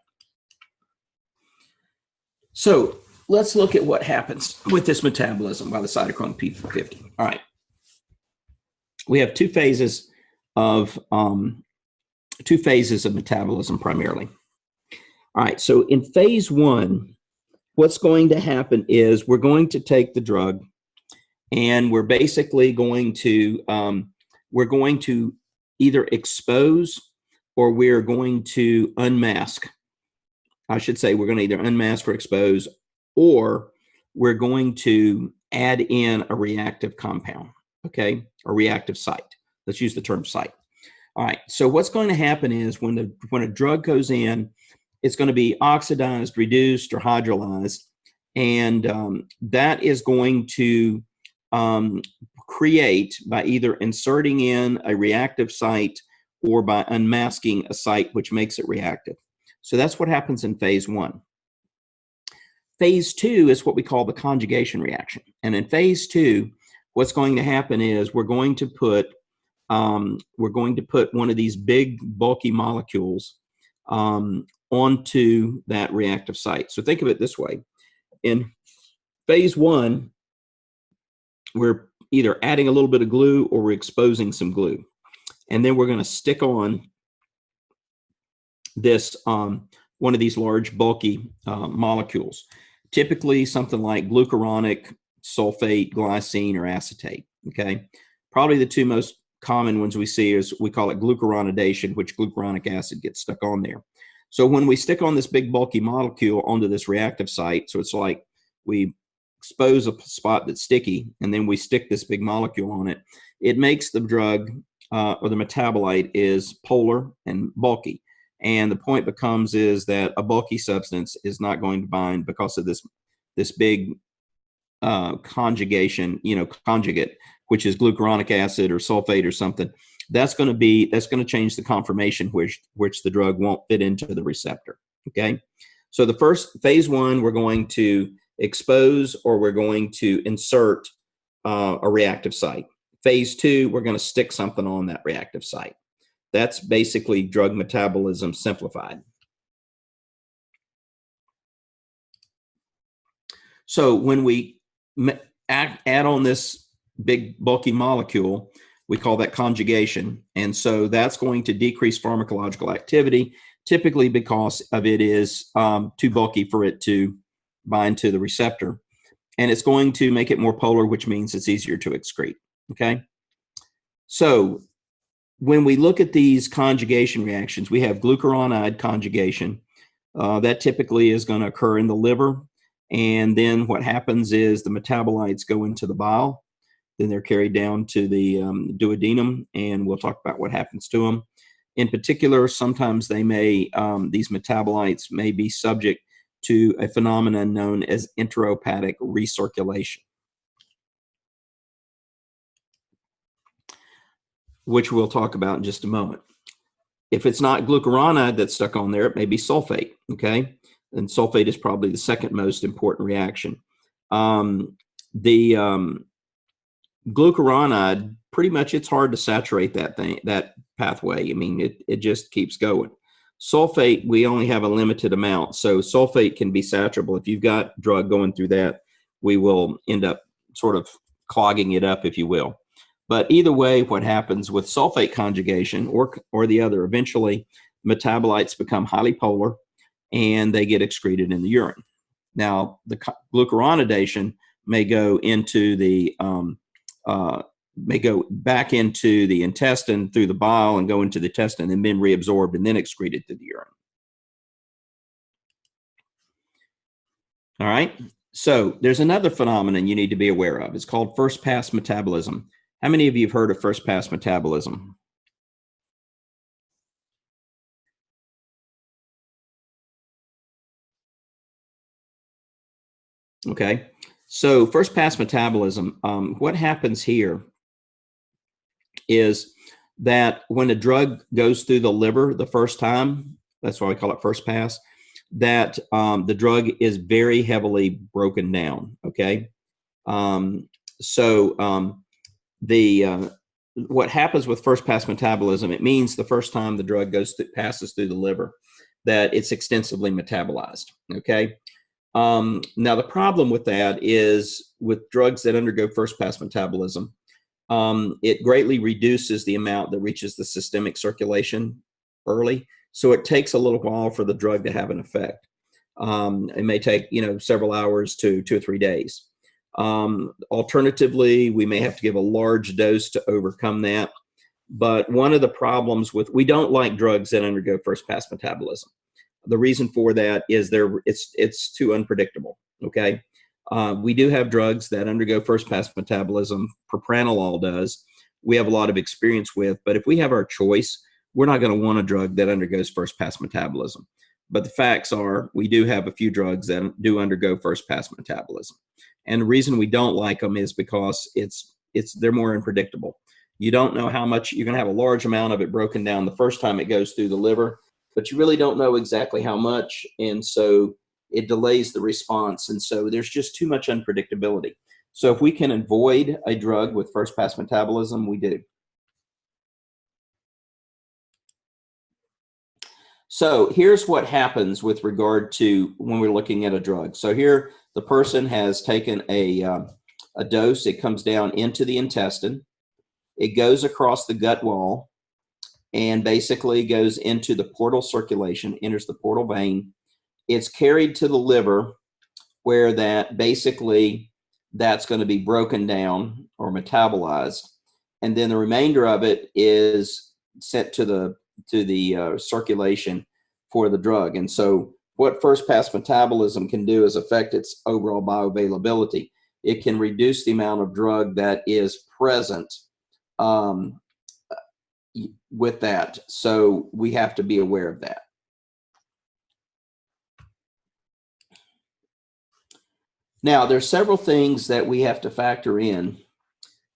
So let's look at what happens with this metabolism by the cytochrome P50. All right. We have two phases of metabolism primarily. All right. So in phase one, what's going to happen is we're going to take the drug and we're basically going to either expose or we're going to unmask. I should say we're going to either unmask or expose, or we're going to add in a reactive compound, okay, a reactive site. Let's use the term site. All right, so what's going to happen is when a drug goes in, it's going to be oxidized, reduced, or hydrolyzed, and that is going to create, by either inserting in a reactive site or by unmasking a site which makes it reactive. So that's what happens in phase one. Phase two is what we call the conjugation reaction. And in phase two, what's going to happen is we're going to put one of these big bulky molecules onto that reactive site. So think of it this way. In phase one, we're either adding a little bit of glue or we're exposing some glue. And then we're going to stick on this one of these large bulky molecules, typically something like glucuronic, sulfate, glycine, or acetate. Okay, probably the two most common ones we see is, we call it glucuronidation, which glucuronic acid gets stuck on there. So when we stick on this big bulky molecule onto this reactive site, so it's like we expose a spot that's sticky and then we stick this big molecule on it, it makes the drug or the metabolite is polar and bulky. And the point becomes is that a bulky substance is not going to bind because of this big conjugation, conjugate, which is glucuronic acid or sulfate or something. That's going to change the conformation which the drug won't fit into the receptor. Okay, so the first phase one, we're going to expose or we're going to insert a reactive site. Phase two, we're going to stick something on that reactive site. That's basically drug metabolism simplified. So when we add on this big bulky molecule, we call that conjugation. And so that's going to decrease pharmacological activity, typically because of it is too bulky for it to bind to the receptor. And it's going to make it more polar, which means it's easier to excrete. Okay. So when we look at these conjugation reactions, we have glucuronide conjugation. That typically is going to occur in the liver. And then what happens is the metabolites go into the bile. Then they're carried down to the duodenum, and we'll talk about what happens to them. In particular, sometimes they may, these metabolites may be subject to a phenomenon known as enterohepatic recirculation, which we'll talk about in just a moment. If it's not glucuronide that's stuck on there, it may be sulfate, okay? And sulfate is probably the second most important reaction. Glucuronide, pretty much it's hard to saturate that pathway. I mean, it just keeps going. Sulfate, we only have a limited amount. So sulfate can be saturable. If you've got drug going through that, we will end up sort of clogging it up, if you will. But either way, what happens with sulfate conjugation or the other, eventually metabolites become highly polar and they get excreted in the urine. Now, the glucuronidation may go into the may go back into the intestine through the bile and go into the intestine and then reabsorbed and then excreted through the urine. All right. So there's another phenomenon you need to be aware of. It's called first pass metabolism. How many of you have heard of first pass metabolism? Okay. So first pass metabolism, what happens here is that when a drug goes through the liver the first time, that's why we call it first pass, that the drug is very heavily broken down, okay? What happens with first pass metabolism, it means the first time the drug passes through the liver, that it's extensively metabolized, okay? Now, the problem with that is with drugs that undergo first-pass metabolism, it greatly reduces the amount that reaches the systemic circulation early. So it takes a little while for the drug to have an effect. It may take, several hours to 2 or 3 days. Alternatively, we may have to give a large dose to overcome that. But one of the problems we don't like drugs that undergo first-pass metabolism. The reason for that is it's too unpredictable. Okay, we do have drugs that undergo first-pass metabolism. Propranolol does. We have a lot of experience with, but if we have our choice, we're not going to want a drug that undergoes first-pass metabolism. But the facts are, we do have a few drugs that do undergo first-pass metabolism, and the reason we don't like them is because they're more unpredictable. You don't know how much you're going to have a large amount of it broken down the first time it goes through the liver, but you really don't know exactly how much, and so it delays the response, and so there's just too much unpredictability. So if we can avoid a drug with first-pass metabolism, we do. So here's what happens with regard to when we're looking at a drug. So here the person has taken a dose. It comes down into the intestine. It goes across the gut wall and basically goes into the portal circulation, enters the portal vein. It's carried to the liver where that's going to be broken down or metabolized. And then the remainder of it is sent to the circulation for the drug. And so what first-pass metabolism can do is affect its overall bioavailability. It can reduce the amount of drug that is present with that. So we have to be aware of that. Now, there's several things that we have to factor in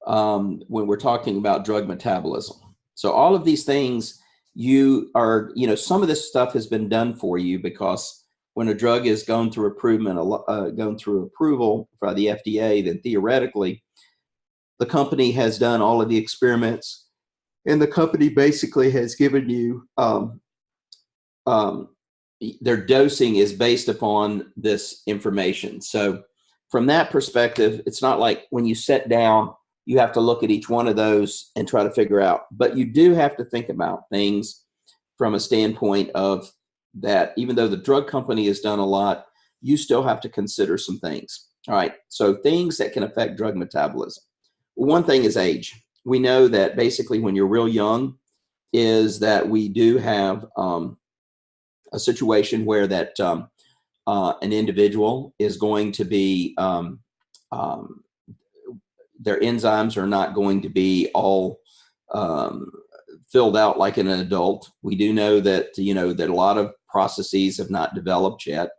when we're talking about drug metabolism. So all of these things, some of this stuff has been done for you because when a drug is going through approval by the FDA, then theoretically, the company has done all of the experiments, and the company basically has given you their dosing is based upon this information. So from that perspective, it's not like when you sit down, you have to look at each one of those and try to figure out. But you do have to think about things from a standpoint of that even though the drug company has done a lot, you still have to consider some things. All right, so things that can affect drug metabolism. One thing is age. We know that basically when you're real young is that we do have a situation where that an individual is going to be their enzymes are not going to be all filled out like in an adult. We do know that that a lot of processes have not developed yet.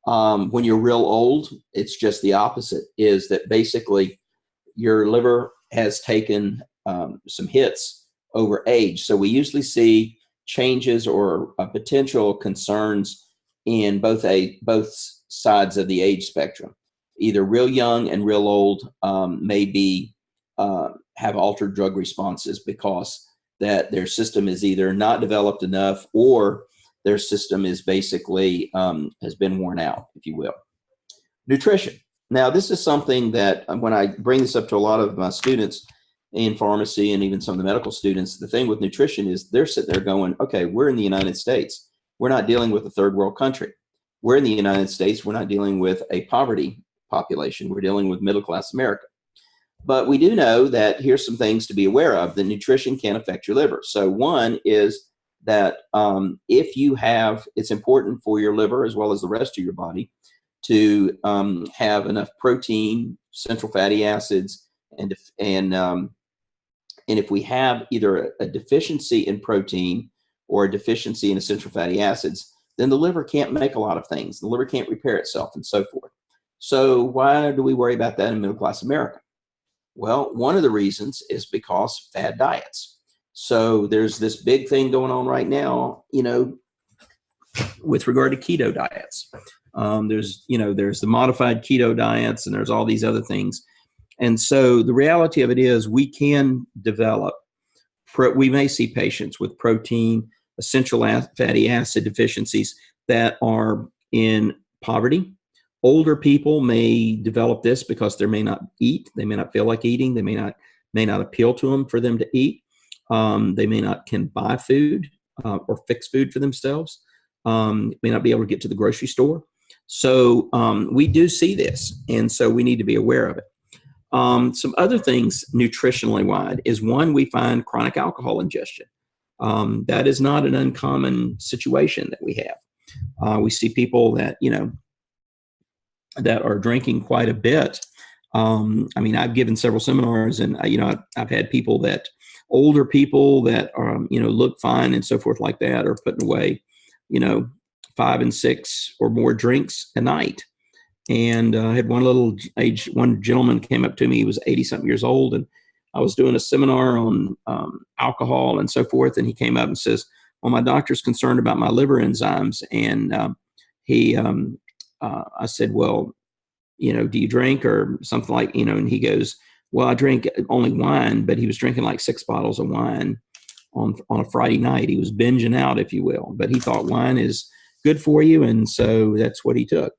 When you're real old, it's just the opposite. Is that basically your liver has taken some hits over age. So we usually see changes or potential concerns in both sides of the age spectrum. Either real young and real old may have altered drug responses because that their system is either not developed enough or their system is basically has been worn out, if you will. Nutrition. Now, this is something that when I bring this up to a lot of my students in pharmacy and even some of the medical students, the thing with nutrition is they're sitting there going, okay, we're in the United States. We're not dealing with a third world country. We're in the United States. We're not dealing with a poverty population. We're dealing with middle-class America. But we do know that here's some things to be aware of. The nutrition can affect your liver. So one is that it's important for your liver as well as the rest of your body to have enough protein, central fatty acids, and if we have either a deficiency in protein or a deficiency in essential fatty acids, then the liver can't make a lot of things. The liver can't repair itself and so forth. So why do we worry about that in middle-class America? Well, one of the reasons is because fad diets. So there's this big thing going on right now, with regard to keto diets. There's the modified keto diets and there's all these other things. And so the reality of it is we can develop, we may see patients with protein, essential fatty acid deficiencies that are in poverty Older people may develop this because they may not eat. They may not feel like eating. They may not appeal to them for them to eat. They may not can buy food or fix food for themselves. May not be able to get to the grocery store. So we do see this, and so we need to be aware of it. Some other things nutritionally wide is, one, we find chronic alcohol ingestion. That is not an uncommon situation that we have. We see people that, that are drinking quite a bit. I mean, I've given several seminars, and I've had people that, older people that are, look fine and so forth like that, are putting away, 5 and 6 or more drinks a night. And I had one gentleman came up to me. He was 80-something years old, and I was doing a seminar on alcohol and so forth. And he came up and says, "Well, my doctor's concerned about my liver enzymes." And I said, "Well, do you drink or something like, and he goes, "Well, I drink only wine," but he was drinking like 6 bottles of wine on a Friday night. He was binging out, if you will, but he thought wine is good for you. And so that's what he took.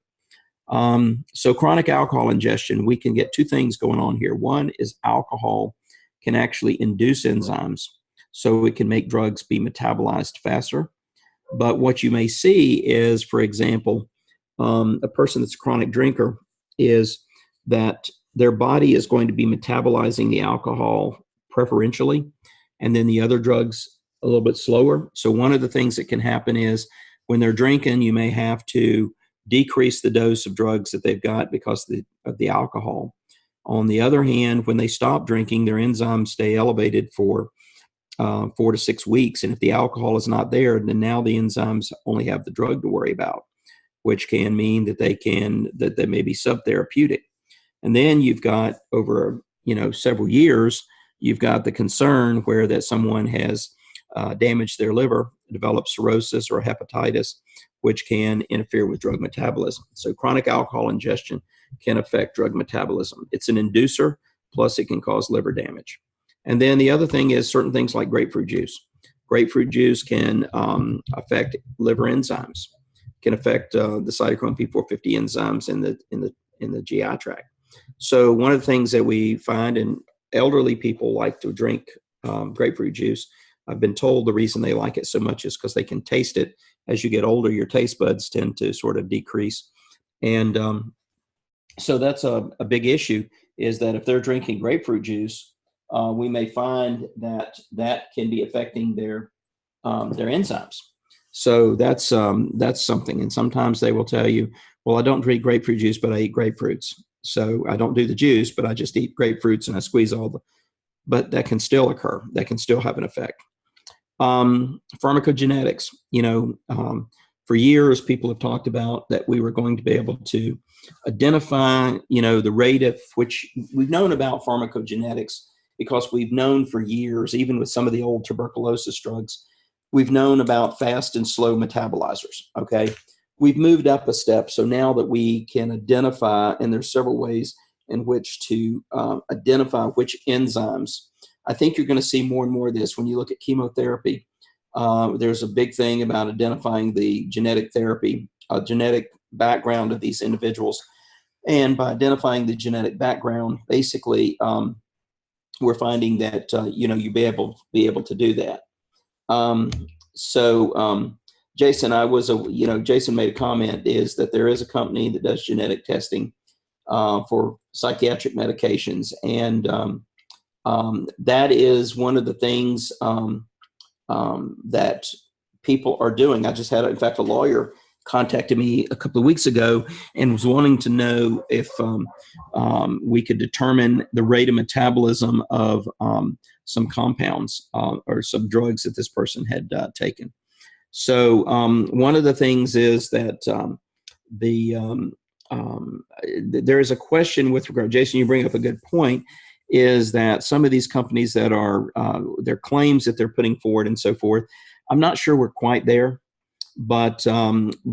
So chronic alcohol ingestion, we can get 2 things going on here. One is alcohol can actually induce enzymes, so it can make drugs be metabolized faster. But what you may see is, for example, a person that's a chronic drinker, is that their body is going to be metabolizing the alcohol preferentially, and then the other drugs a little bit slower. So one of the things that can happen is, when they're drinking, you may have to decrease the dose of drugs that they've got because of the alcohol. On the other hand, when they stop drinking, their enzymes stay elevated for 4 to 6 weeks. And if the alcohol is not there, then now the enzymes only have the drug to worry about, which can mean that they may be subtherapeutic. And then you've got, over several years, you've got the concern where that someone has damaged their liver, developed cirrhosis or hepatitis, which can interfere with drug metabolism. So chronic alcohol ingestion can affect drug metabolism. It's an inducer, plus it can cause liver damage. And then the other thing is certain things like grapefruit juice. Grapefruit juice can affect liver enzymes, can affect the cytochrome P450 enzymes in the GI tract. So one of the things that we find, in elderly people like to drink grapefruit juice. I've been told the reason they like it so much is because they can taste it. As you get older, your taste buds tend to sort of decrease. And so that's a big issue, is that if they're drinking grapefruit juice, we may find that can be affecting their enzymes. So that's something. And sometimes they will tell you, "Well, I don't drink grapefruit juice, but I eat grapefruits. So I don't do the juice, but I just eat grapefruits and I squeeze but that can still occur. That can still have an effect." Pharmacogenetics, for years, people have talked about that we were going to be able to identify, the rate of which we've known about pharmacogenetics, because we've known for years, even with some of the old tuberculosis drugs, we've known about fast and slow metabolizers. Okay. We've moved up a step. So now that we can identify, and there's several ways in which to identify which enzymes. I think you're going to see more and more of this when you look at chemotherapy. There's a big thing about identifying the genetic background of these individuals. And by identifying the genetic background, basically, we're finding that, you'll be able to do that. Jason, Jason made a comment, is that there is a company that does genetic testing for psychiatric medications. And that is one of the things that people are doing. I just had, in fact, a lawyer contacted me a couple of weeks ago and was wanting to know if we could determine the rate of metabolism of some compounds or some drugs that this person had taken. So one of the things is that there is a question with regard, Jason, you bring up a good point, is that some of these companies that are, their claims that they're putting forward and so forth, I'm not sure we're quite there, but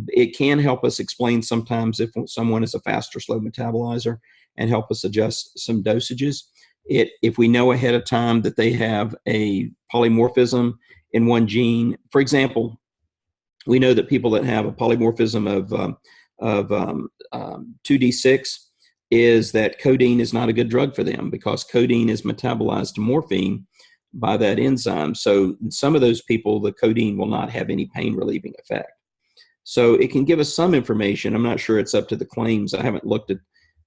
it can help us explain sometimes if someone is a fast or slow metabolizer, and help us adjust some dosages. If we know ahead of time that they have a polymorphism in one gene, for example, we know that people that have a polymorphism 2D6 is that codeine is not a good drug for them because codeine is metabolized to morphine by that enzyme. So in some of those people, the codeine will not have any pain relieving effect. So it can give us some information. I'm not sure it's up to the claims. I haven't looked at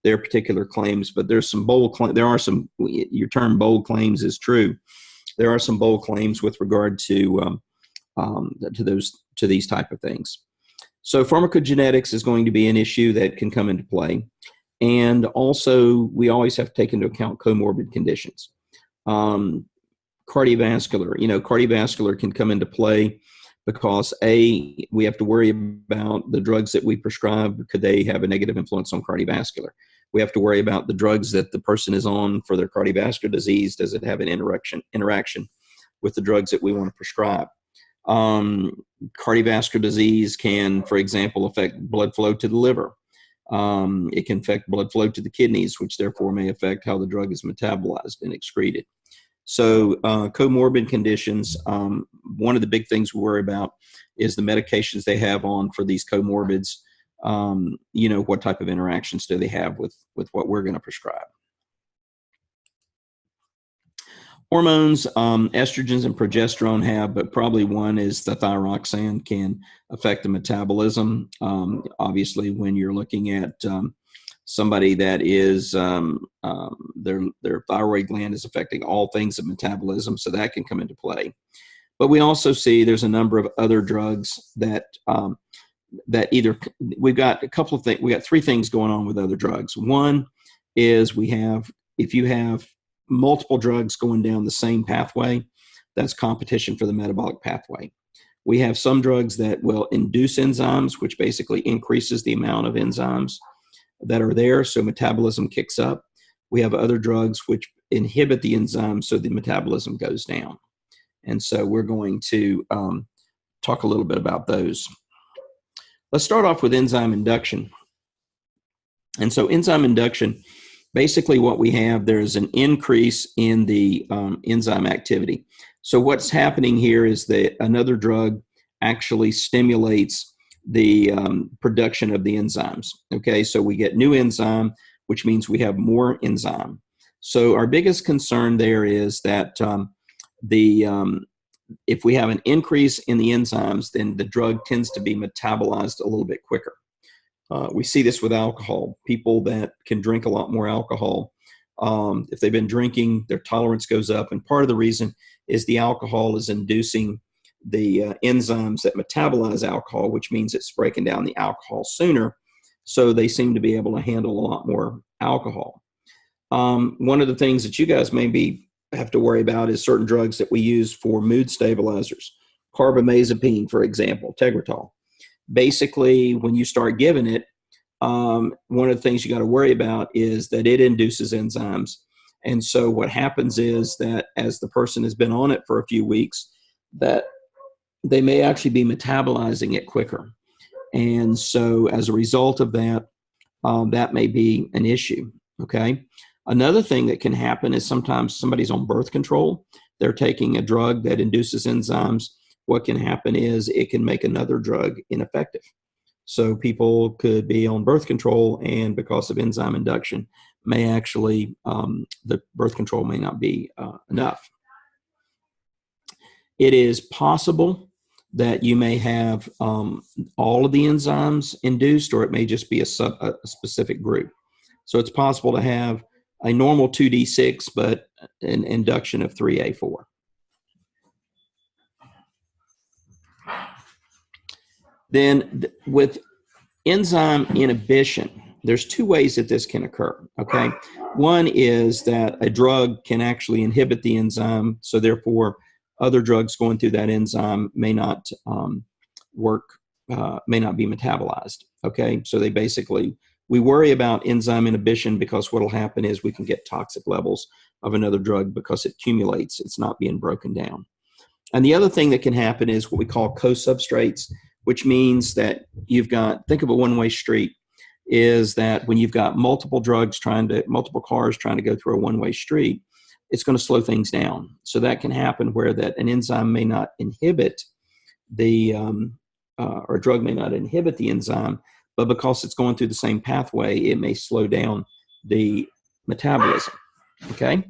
their particular claims, but there's some bold claims. There are some, your term bold claims is true. There are some bold claims with regard to these type of things. So pharmacogenetics is going to be an issue that can come into play. And also, we always have to take into account comorbid conditions. Cardiovascular, cardiovascular can come into play because we have to worry about the drugs that we prescribe. Could they have a negative influence on cardiovascular? We have to worry about the drugs that the person is on for their cardiovascular disease. Does it have an interaction with the drugs that we want to prescribe? Cardiovascular disease can, for example, affect blood flow to the liver. It can affect blood flow to the kidneys, which therefore may affect how the drug is metabolized and excreted. So comorbid conditions, one of the big things we worry about is the medications they have on for these comorbids. What type of interactions do they have with what we're going to prescribe? Hormones, estrogens and progesterone have, but probably one is the thyroxine can affect the metabolism. Obviously, when you're looking at somebody that is their thyroid gland is affecting all things of metabolism, so that can come into play. But we also see there's a number of other drugs that we've got a couple of things. We got three things going on with other drugs. One is if you have multiple drugs going down the same pathway, that's competition for the metabolic pathway. We have some drugs that will induce enzymes, which basically increases the amount of enzymes that are there, so metabolism kicks up. We have other drugs which inhibit the enzymes, so the metabolism goes down. And so we're going to talk a little bit about those. Let's start off with enzyme induction. And so enzyme induction, basically what we have, there's an increase in the enzyme activity. So what's happening here is that another drug actually stimulates the production of the enzymes. Okay, so we get new enzyme, which means we have more enzyme. So our biggest concern there is that if we have an increase in the enzymes, then the drug tends to be metabolized a little bit quicker. We see this with alcohol. People that can drink a lot more alcohol, if they've been drinking, their tolerance goes up. And part of the reason is the alcohol is inducing the enzymes that metabolize alcohol, which means it's breaking down the alcohol sooner. So they seem to be able to handle a lot more alcohol. One of the things that you guys maybe have to worry about is certain drugs that we use for mood stabilizers. Carbamazepine, for example, Tegretol. Basically, when you start giving it, one of the things you got to worry about is that it induces enzymes. And so what happens is that as the person has been on it for a few weeks, that they may actually be metabolizing it quicker. And so as a result of that, that may be an issue, okay? Another thing that can happen is sometimes somebody's on birth control. They're taking a drug that induces enzymes. What can happen is it can make another drug ineffective. So people could be on birth control, and because of enzyme induction, may actually, the birth control may not be enough. It is possible that you may have all of the enzymes induced, or it may just be a specific group. So it's possible to have a normal 2D6, but an induction of 3A4. Then with enzyme inhibition, there's two ways that this can occur, okay? One is that a drug can actually inhibit the enzyme, so therefore other drugs going through that enzyme may not work, may not be metabolized, okay? So they basically, we worry about enzyme inhibition because what will happen is we can get toxic levels of another drug because it accumulates, it's not being broken down. And the other thing that can happen is what we call co-substrates, which means that you've got, think of a one-way street, is that when you've got multiple cars trying to go through a one-way street, it's going to slow things down. So that can happen where that an enzyme may not inhibit the, or a drug may not inhibit the enzyme, but because it's going through the same pathway, it may slow down the metabolism. Okay?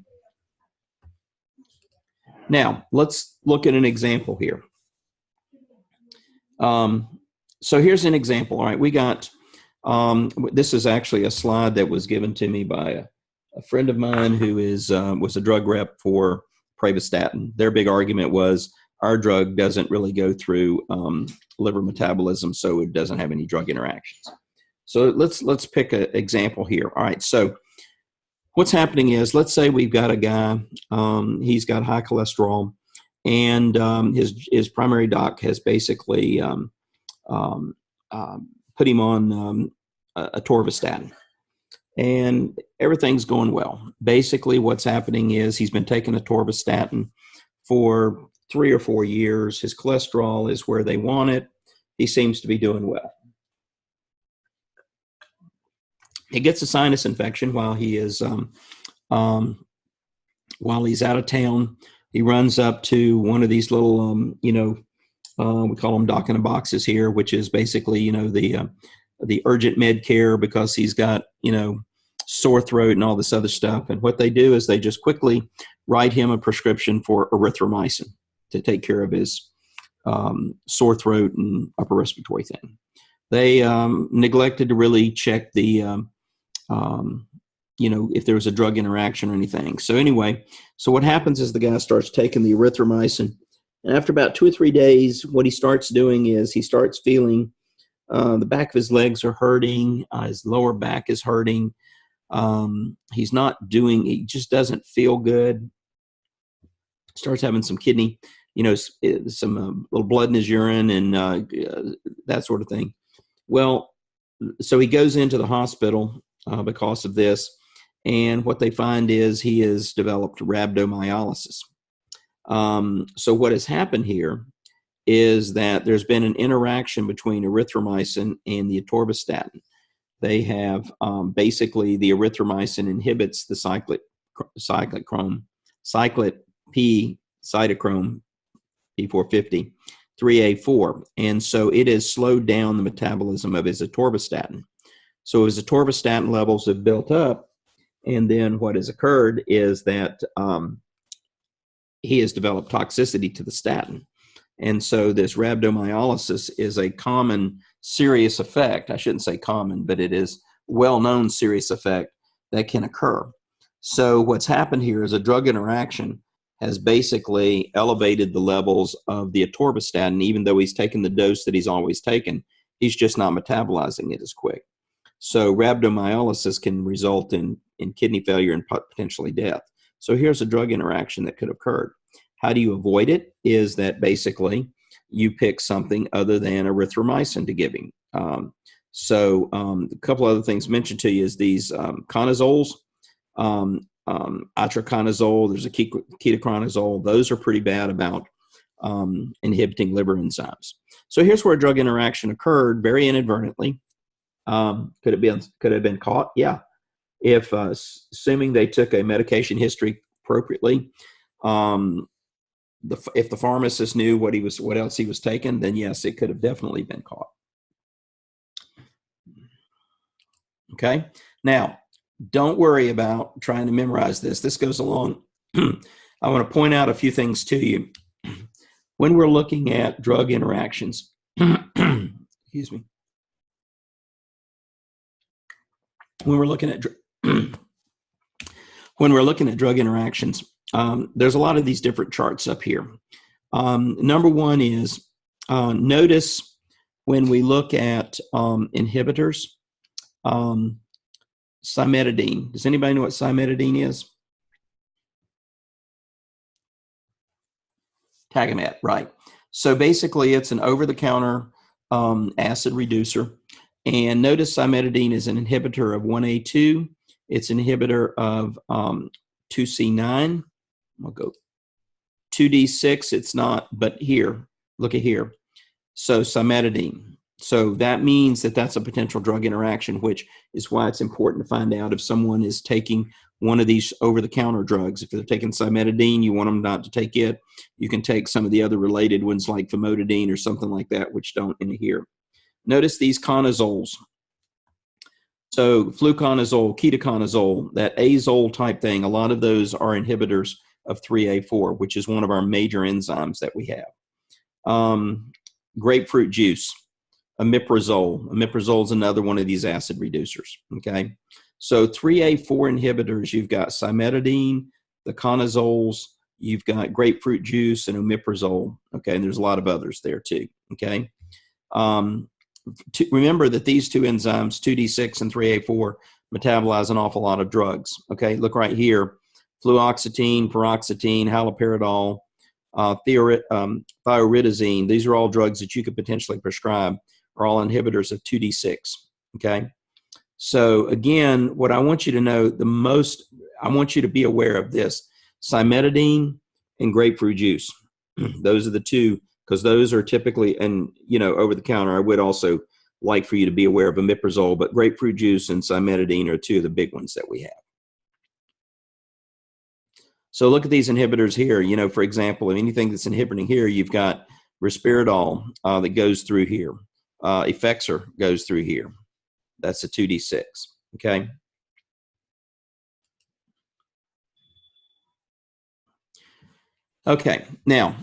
Now, let's look at an example here. So here's an example. All right, we got, this is actually a slide that was given to me by a friend of mine who was a drug rep for pravastatin. Their big argument was our drug doesn't really go through liver metabolism, so it doesn't have any drug interactions. So let's pick an example here. All right, so what's happening is, let's say we've got a guy, he's got high cholesterol, and his primary doc has basically put him on atorvastatin, and everything's going well. Basically, what's happening is he's been taking atorvastatin for 3 or 4 years. His cholesterol is where they want it. He seems to be doing well. He gets a sinus infection while he is while he's out of town. He runs up to one of these little we call them doc in the boxes here, which is basically the urgent med care, because he's got sore throat and all this other stuff. And what they do is they just quickly write him a prescription for erythromycin to take care of his sore throat and upper respiratory thing. They neglected to really check the if there was a drug interaction or anything. So anyway, so what happens is the guy starts taking the erythromycin, and after about 2 or 3 days, what he starts doing is he starts feeling the back of his legs are hurting, his lower back is hurting. He just doesn't feel good. Starts having some kidney, some little blood in his urine and that sort of thing. Well, so he goes into the hospital because of this, and what they find is he has developed rhabdomyolysis. So what has happened here is that there's been an interaction between erythromycin and the atorvastatin. They have basically, the erythromycin inhibits the cyclochrome P450 3A4, and so it has slowed down the metabolism of his atorvastatin. So his atorvastatin levels have built up, and then what has occurred is that he has developed toxicity to the statin. And so this rhabdomyolysis is a common serious effect. I shouldn't say common, but it is well-known serious effect that can occur. So what's happened here is a drug interaction has basically elevated the levels of the atorvastatin. Even though he's taken the dose that he's always taken, he's just not metabolizing it as quick. So rhabdomyolysis can result in kidney failure and potentially death. So here's a drug interaction that could have occurred. How do you avoid it? Is that basically you pick something other than erythromycin to give him. A couple other things mentioned to you is these conazoles, itraconazole, there's a ketoconazole. Those are pretty bad about inhibiting liver enzymes. So here's where a drug interaction occurred very inadvertently. Could have been caught? Yeah. If assuming they took a medication history appropriately, if the pharmacist knew what else he was taking, then yes, it could have definitely been caught. Okay. Now, don't worry about trying to memorize this. This goes along. I want to point out a few things to you. When we're looking at drug interactions, excuse me. When we're looking at drug interactions, there's a lot of these different charts up here. Number one is notice when we look at inhibitors, cimetidine. Does anybody know what cimetidine is? Tagamet, right. So basically it's an over-the-counter acid reducer. And notice cimetidine is an inhibitor of 1A2. It's an inhibitor of 2C9. I'll go 2D6. It's not, but here, look at here. So cimetidine. So that means that that's a potential drug interaction, which is why it's important to find out if someone is taking one of these over-the-counter drugs. If they're taking cimetidine, you want them not to take it. You can take some of the other related ones like famotidine or something like that, which don't adhere. Notice these conazoles. So fluconazole, ketoconazole, that azole type thing, a lot of those are inhibitors of 3A4, which is one of our major enzymes that we have. Grapefruit juice, omeprazole. Omeprazole is another one of these acid reducers, okay? So 3A4 inhibitors, you've got cimetidine, the conazoles, you've got grapefruit juice and omeprazole, okay? And there's a lot of others there too, okay? Remember that these two enzymes, 2D6 and 3A4, metabolize an awful lot of drugs, okay? Look right here, fluoxetine, paroxetine, haloperidol, thioridazine. These are all drugs that you could potentially prescribe, are all inhibitors of 2D6, okay? So again, what I want you to know, I want you to be aware of this, cimetidine and grapefruit juice. Those are the two, because those are typically, and over the counter. I would also like for you to be aware of omeprazole, but grapefruit juice and cimetidine are two of the big ones that we have. So look at these inhibitors here. For example, anything that's inhibiting here, you've got risperidol that goes through here. Effexor goes through here. That's a 2D6, okay? Okay, now,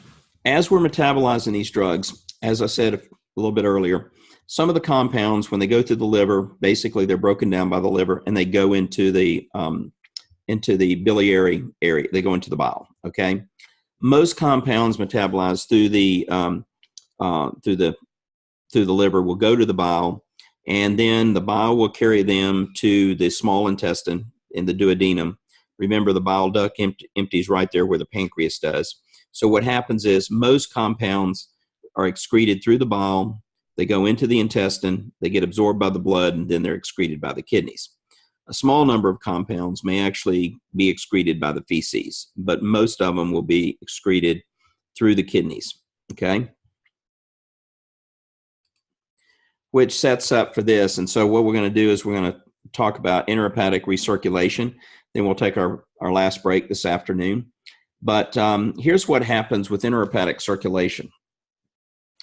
as we're metabolizing these drugs, as I said a little bit earlier, some of the compounds, when they go through the liver, basically they're broken down by the liver and they go into the biliary area. They go into the bile, okay? Most compounds metabolized through the liver will go to the bile, and then the bile will carry them to the small intestine in the duodenum. Remember, the bile duct empties right there where the pancreas does. So what happens is most compounds are excreted through the bile. They go into the intestine, they get absorbed by the blood, and then they're excreted by the kidneys. A small number of compounds may actually be excreted by the feces, but most of them will be excreted through the kidneys, okay? Which sets up for this. And so what we're going to do is we're going to talk about intrahepatic recirculation. Then we'll take our last break this afternoon. But here's what happens with intrahepatic circulation.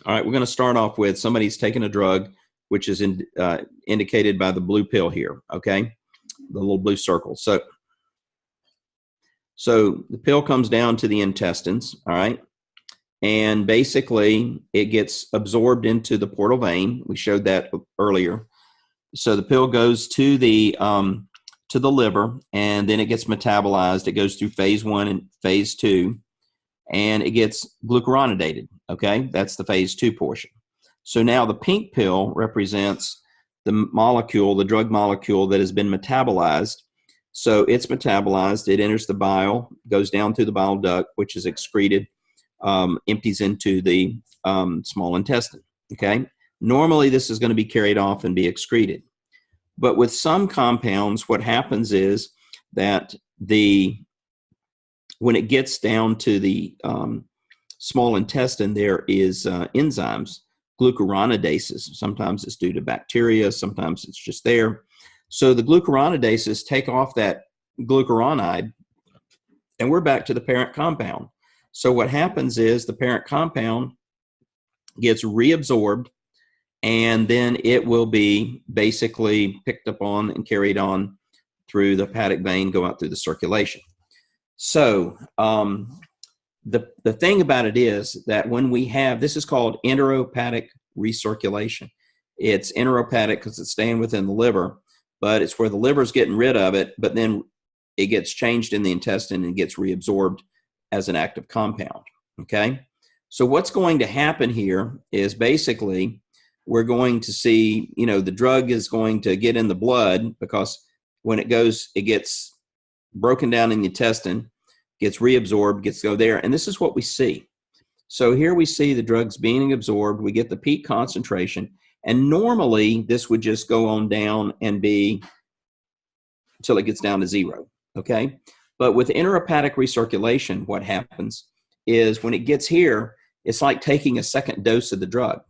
All right, we're going to start off with somebody's taking a drug, which is indicated by the blue pill here, okay? The little blue circle. So the pill comes down to the intestines, all right? And basically, it gets absorbed into the portal vein. We showed that earlier. So the pill goes to the liver, and then it gets metabolized. It goes through phase 1 and phase 2, and it gets glucuronidated, okay? That's the phase 2 portion. So now the pink pill represents the molecule, the drug molecule that has been metabolized. So it's metabolized. It enters the bile, goes down through the bile duct, which is excreted, empties into the small intestine, okay? Normally, this is going to be carried off and be excreted. But with some compounds, what happens is that when it gets down to the small intestine, there is enzymes, glucuronidases. Sometimes it's due to bacteria, sometimes it's just there. So the glucuronidases take off that glucuronide, and we're back to the parent compound. So what happens is the parent compound gets reabsorbed, and then it will be basically picked up on and carried on through the hepatic vein, go out through the circulation. So the thing about it is that when we have, this is called enterohepatic recirculation. It's enterohepatic because it's staying within the liver, but it's where the liver's getting rid of it, but then it gets changed in the intestine and gets reabsorbed as an active compound, okay? So what's going to happen here is basically we're going to see, the drug is going to get in the blood because when it goes, it gets broken down in the intestine, gets reabsorbed, gets to go there, and this is what we see. So here we see the drugs being absorbed, we get the peak concentration, and normally this would just go on down and be until it gets down to 0, okay? But with intrahepatic recirculation, what happens is when it gets here, it's like taking a second dose of the drug.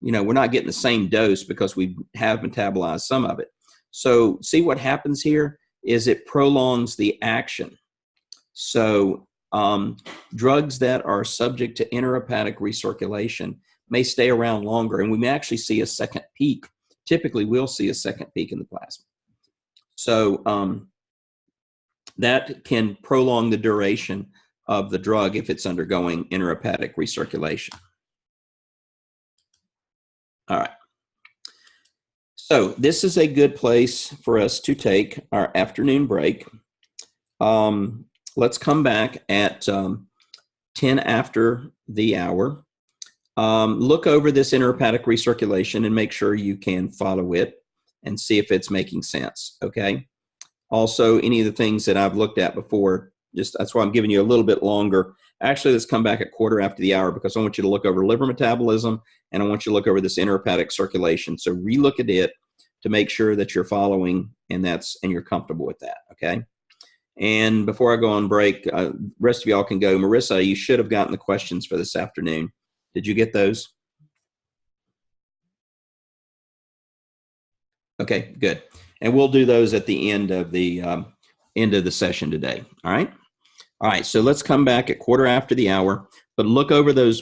We're not getting the same dose because we have metabolized some of it. So see what happens here is it prolongs the action. So drugs that are subject to intrahepatic recirculation may stay around longer, and we may actually see a second peak. Typically, we'll see a second peak in the plasma, So that can prolong the duration of the drug if it's undergoing intrahepatic recirculation. All right. So this is a good place for us to take our afternoon break. Let's come back at 10 after the hour. Look over this intrahepatic recirculation and make sure you can follow it and see if it's making sense, okay? Also, any of the things that I've looked at before, just that's why I'm giving you a little bit longer. Actually, let's come back at quarter after the hour because I want you to look over liver metabolism and I want you to look over this intrahepatic circulation. So relook at it to make sure that you're following and you're comfortable with that, okay? And before I go on break, rest of y'all can go. Marissa, you should have gotten the questions for this afternoon. Did you get those? Okay, good. And we'll do those at the end of the session today. All right. All right. So let's come back at quarter after the hour. But look over those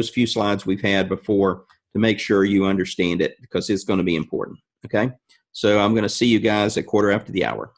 few slides we've had before to make sure you understand it because it's going to be important. Okay. So I'm going to see you guys at quarter after the hour.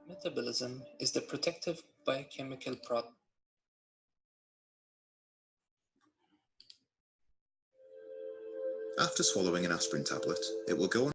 Metabolism is the protective biochemical process.
After swallowing an aspirin tablet, it will go on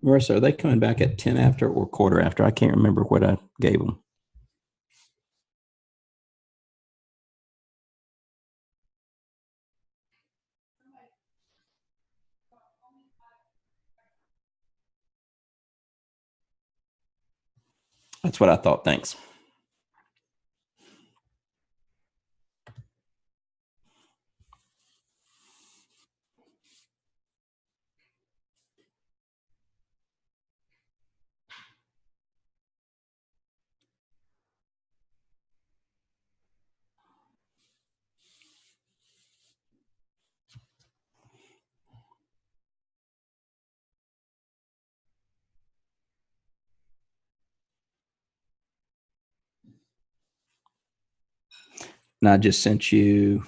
Marissa, are they coming back at 10 after or quarter after? I can't remember what I gave them. That's what I thought. Thanks. And I just sent you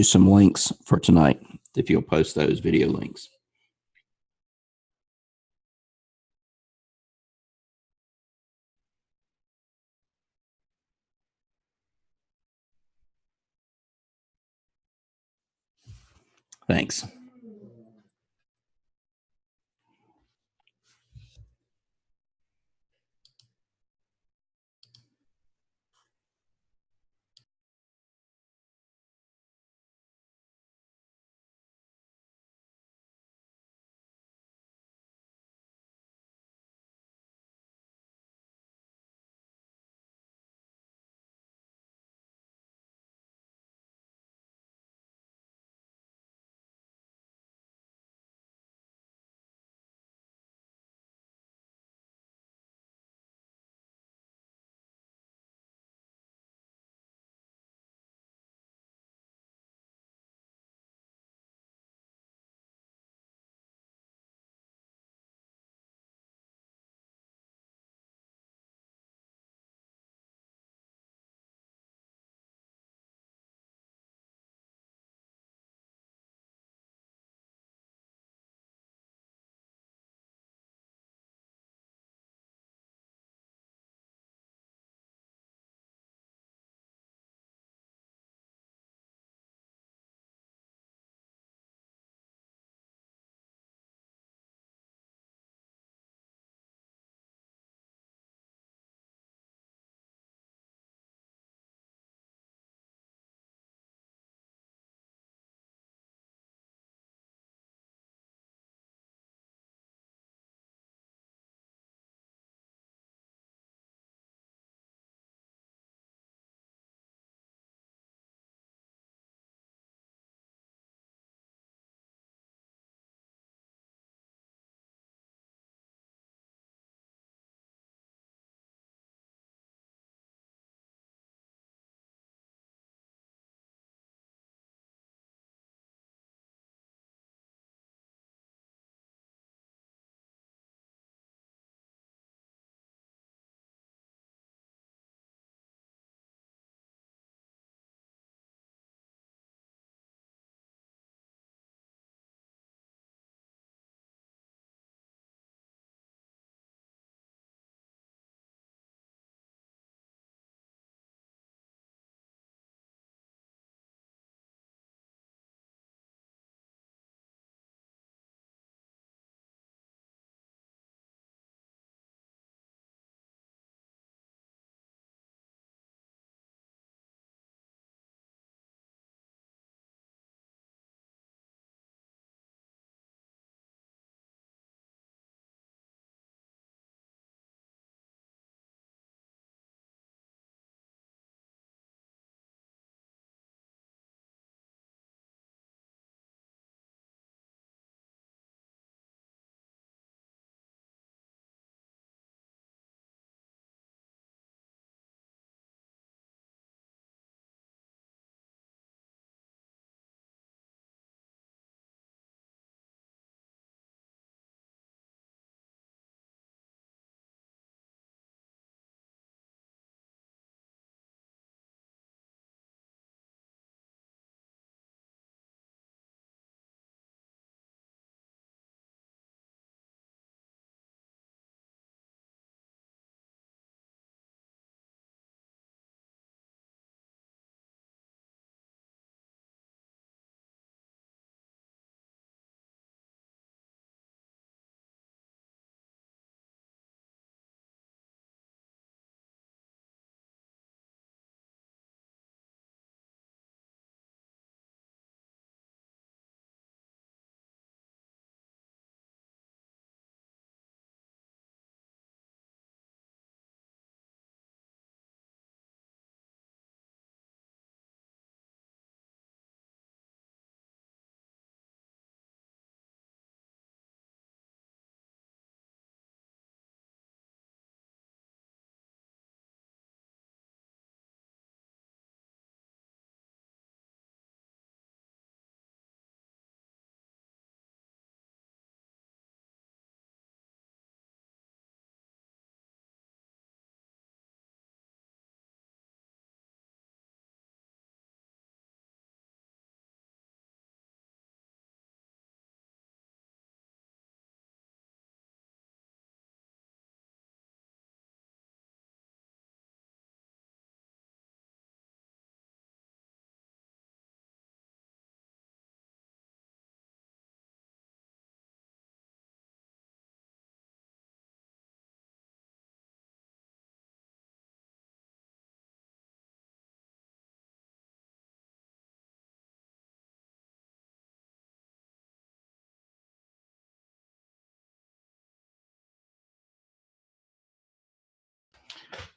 some links for tonight if you'll post those video links. Thanks.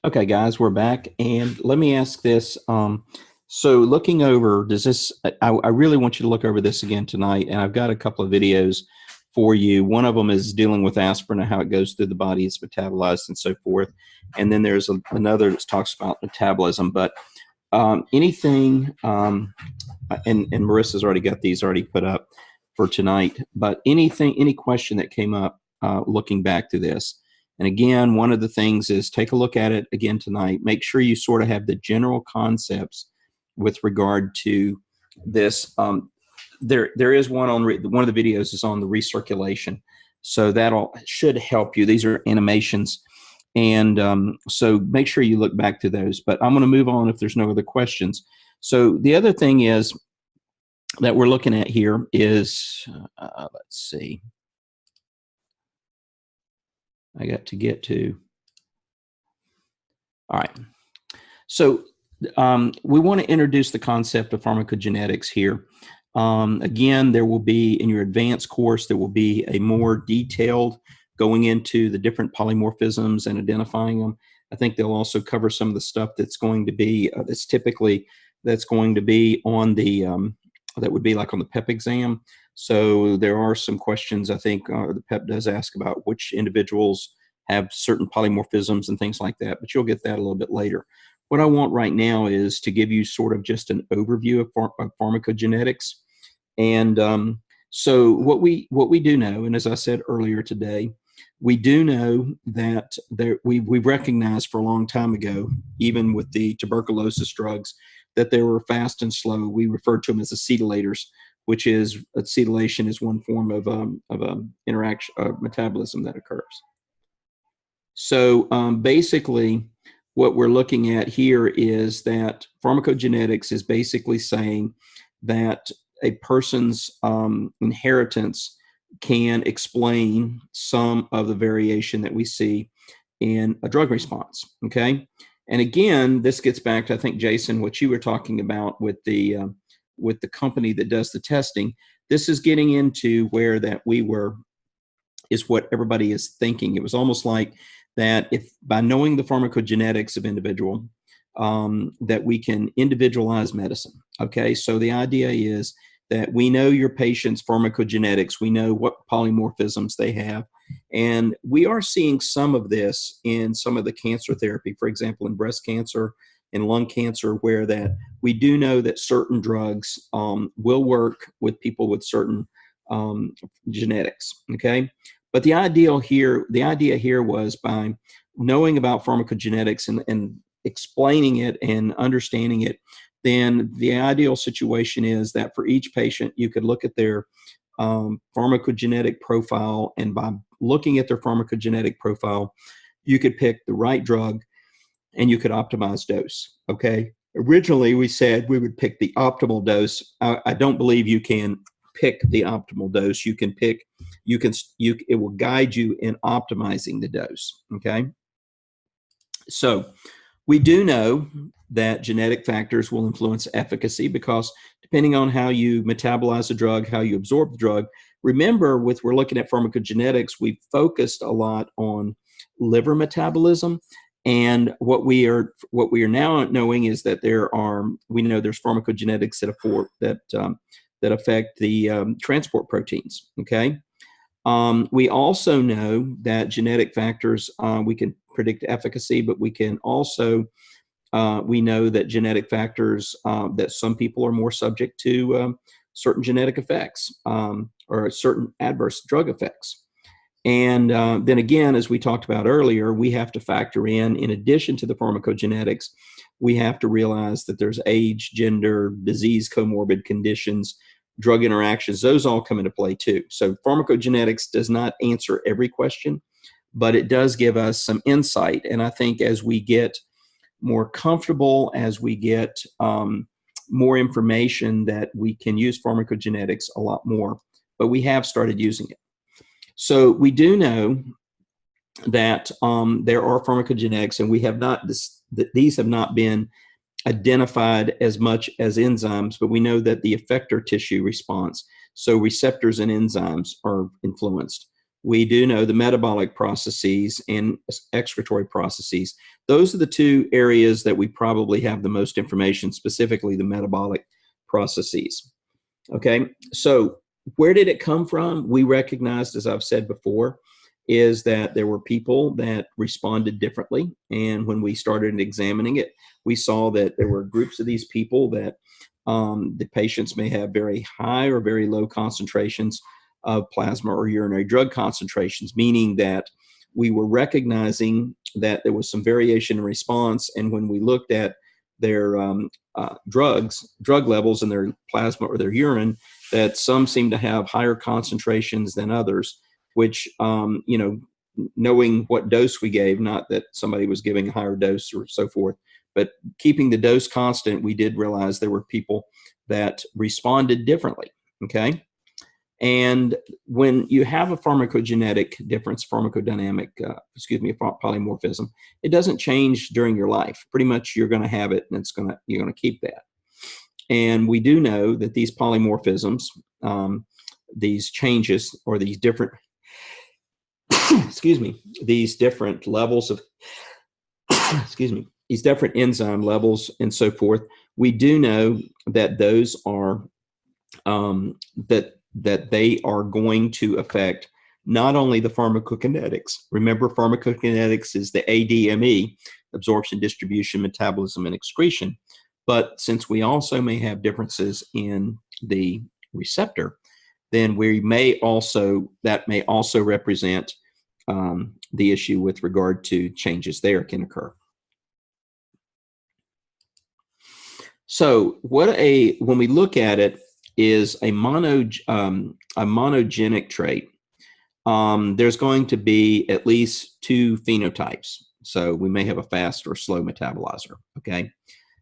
Okay, guys, we're back, and let me ask this. So looking over, does this, I really want you to look over this again tonight, and I've got a couple of videos for you. One of them is dealing with aspirin and how it goes through the body, it's metabolized and so forth. And then there's another that talks about metabolism. But anything, and Marissa's already got these already put up for tonight, but anything, any question that came up looking back through this. And again, one of the things is take a look at it again tonight. Make sure you sort of have the general concepts with regard to this. There is one on one of the videos is on the recirculation, so that'll should help you. These are animations, and so make sure you look back to those. But I'm going to move on if there's no other questions. So the other thing is that we're looking at here is let's see. I got to get to. All right. So we want to introduce the concept of pharmacogenetics here. Again, there will be, in your advanced course, there will be a more detailed going into the different polymorphisms and identifying them. I think they'll also cover some of the stuff that's going to be, that's going to be on the, that would be like on the PEP exam. So there are some questions, I think, the PEP does ask about which individuals have certain polymorphisms and things like that, but you'll get that a little bit later. What I want right now is to give you sort of just an overview of pharmacogenetics. And so what we do know, and as I said earlier today, we do know that we recognized for a long time ago, even with the tuberculosis drugs, that they were fast and slow. We refer to them as acetylators, which is acetylation is one form of interaction metabolism that occurs. So basically, what we're looking at here is that pharmacogenetics is basically saying that a person's inheritance can explain some of the variation that we see in a drug response, okay? And again, this gets back to, I think, Jason, what you were talking about with the company that does the testing. This is getting into where that is what everybody is thinking. It was almost like that if by knowing the pharmacogenetics of individual, that we can individualize medicine. Okay, so the idea is that we know your patient's pharmacogenetics, we know what polymorphisms they have, and we are seeing some of this in some of the cancer therapy, for example, in breast cancer and lung cancer, where that we do know that certain drugs will work with people with certain genetics. Okay. But the idea here was by knowing about pharmacogenetics and explaining it and understanding it, then the ideal situation is that for each patient, you could look at their pharmacogenetic profile, and by looking at their pharmacogenetic profile, you could pick the right drug and you could optimize dose. Okay. Originally, we said we would pick the optimal dose. I don't believe you can pick the optimal dose. You can pick, it will guide you in optimizing the dose, okay? So we do know that genetic factors will influence efficacy because depending on how you metabolize a drug, how you absorb the drug, remember we're looking at pharmacogenetics, we focused a lot on liver metabolism. And what we are now knowing is that we know there's pharmacogenetics that affect the transport proteins, okay? We also know that genetic factors, we can predict efficacy, but we can also, we know that genetic factors, that some people are more subject to certain genetic effects or certain adverse drug effects. And then again, as we talked about earlier, we have to factor in addition to the pharmacogenetics, we have to realize that there's age, gender, disease, comorbid conditions, drug interactions, those all come into play too. So pharmacogenetics does not answer every question, but it does give us some insight. And I think as we get more comfortable, as we get more information, that we can use pharmacogenetics a lot more, but we have started using it. So we do know that there are pharmacogenetics, and we have not, these have not been identified as much as enzymes, but we know that the effector tissue response, so receptors and enzymes, are influenced. we do know the metabolic processes and excretory processes. Those are the two areas that we probably have the most information, specifically the metabolic processes. Okay, so where did it come from? We recognized, as I've said before, is that there were people that responded differently. And when we started examining it, we saw that there were groups of these people that the patients may have very high or very low concentrations of plasma or urinary drug concentrations, meaning that we were recognizing that there was some variation in response. And when we looked at their drug levels in their plasma or their urine, that some seem to have higher concentrations than others, which, knowing what dose we gave, not that somebody was giving a higher dose or so forth, but keeping the dose constant, we did realize there were people that responded differently, okay? And when you have a pharmacogenetic difference, polymorphism, it doesn't change during your life. Pretty much you're going to have it, and you're going to keep that. And we do know that these polymorphisms, these changes, or these different, these different levels of, these different enzyme levels and so forth, we do know that those are, that they are going to affect not only the pharmacokinetics. Remember, pharmacokinetics is the ADME, absorption, distribution, metabolism, and excretion. But since we also may have differences in the receptor, then that may also represent the issue with regard to changes there can occur. So when we look at it, is a monogenic trait. There's going to be at least two phenotypes. So we may have a fast or slow metabolizer, okay?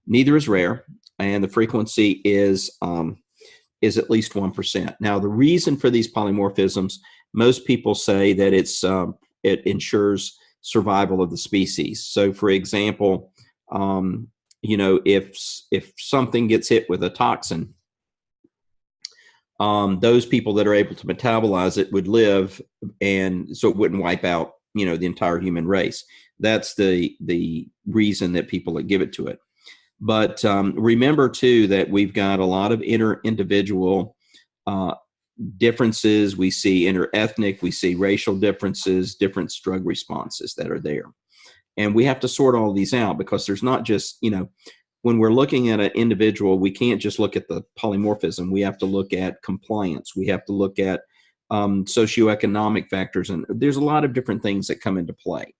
Neither is rare, and the frequency is at least 1%. Now, the reason for these polymorphisms, most people say that it ensures survival of the species. So, for example, if something gets hit with a toxin, those people that are able to metabolize it would live, and so it wouldn't wipe out, the entire human race. That's the reason that people give it to it. But remember, too, that we've got a lot of inter-individual differences. We see inter-ethnic, we see racial differences, different drug responses that are there. And we have to sort all these out, because there's not just, when we're looking at an individual, we can't just look at the polymorphism. We have to look at compliance. We have to look at socioeconomic factors. And there's a lot of different things that come into play.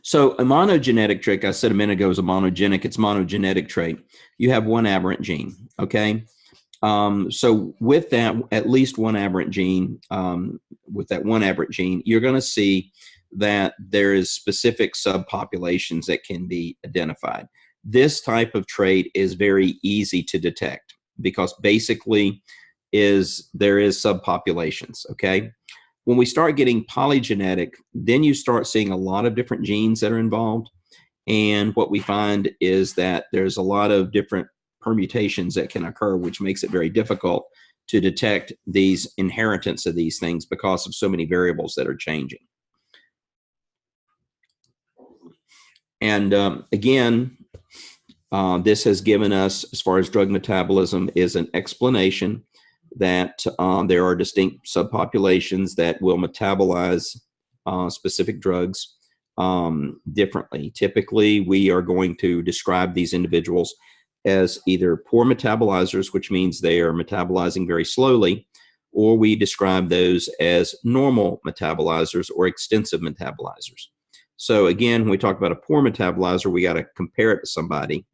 So a monogenetic trait, I said a minute ago, is a monogenic. It's monogenetic trait. You have one aberrant gene, okay? So with that, at least one aberrant gene, you're going to see that there is specific subpopulations that can be identified. This type of trait is very easy to detect, because basically there is subpopulations, okay? When we start getting polygenetic, then you start seeing a lot of different genes that are involved. And what we find is that there's a lot of different permutations that can occur, which makes it very difficult to detect these inheritance of these things, because of so many variables that are changing. And again, this has given us, as far as drug metabolism, is an explanation that there are distinct subpopulations that will metabolize specific drugs differently. Typically, we are going to describe these individuals as either poor metabolizers, which means they are metabolizing very slowly, or we describe those as normal metabolizers or extensive metabolizers. So again, when we talk about a poor metabolizer, we got to compare it to somebody.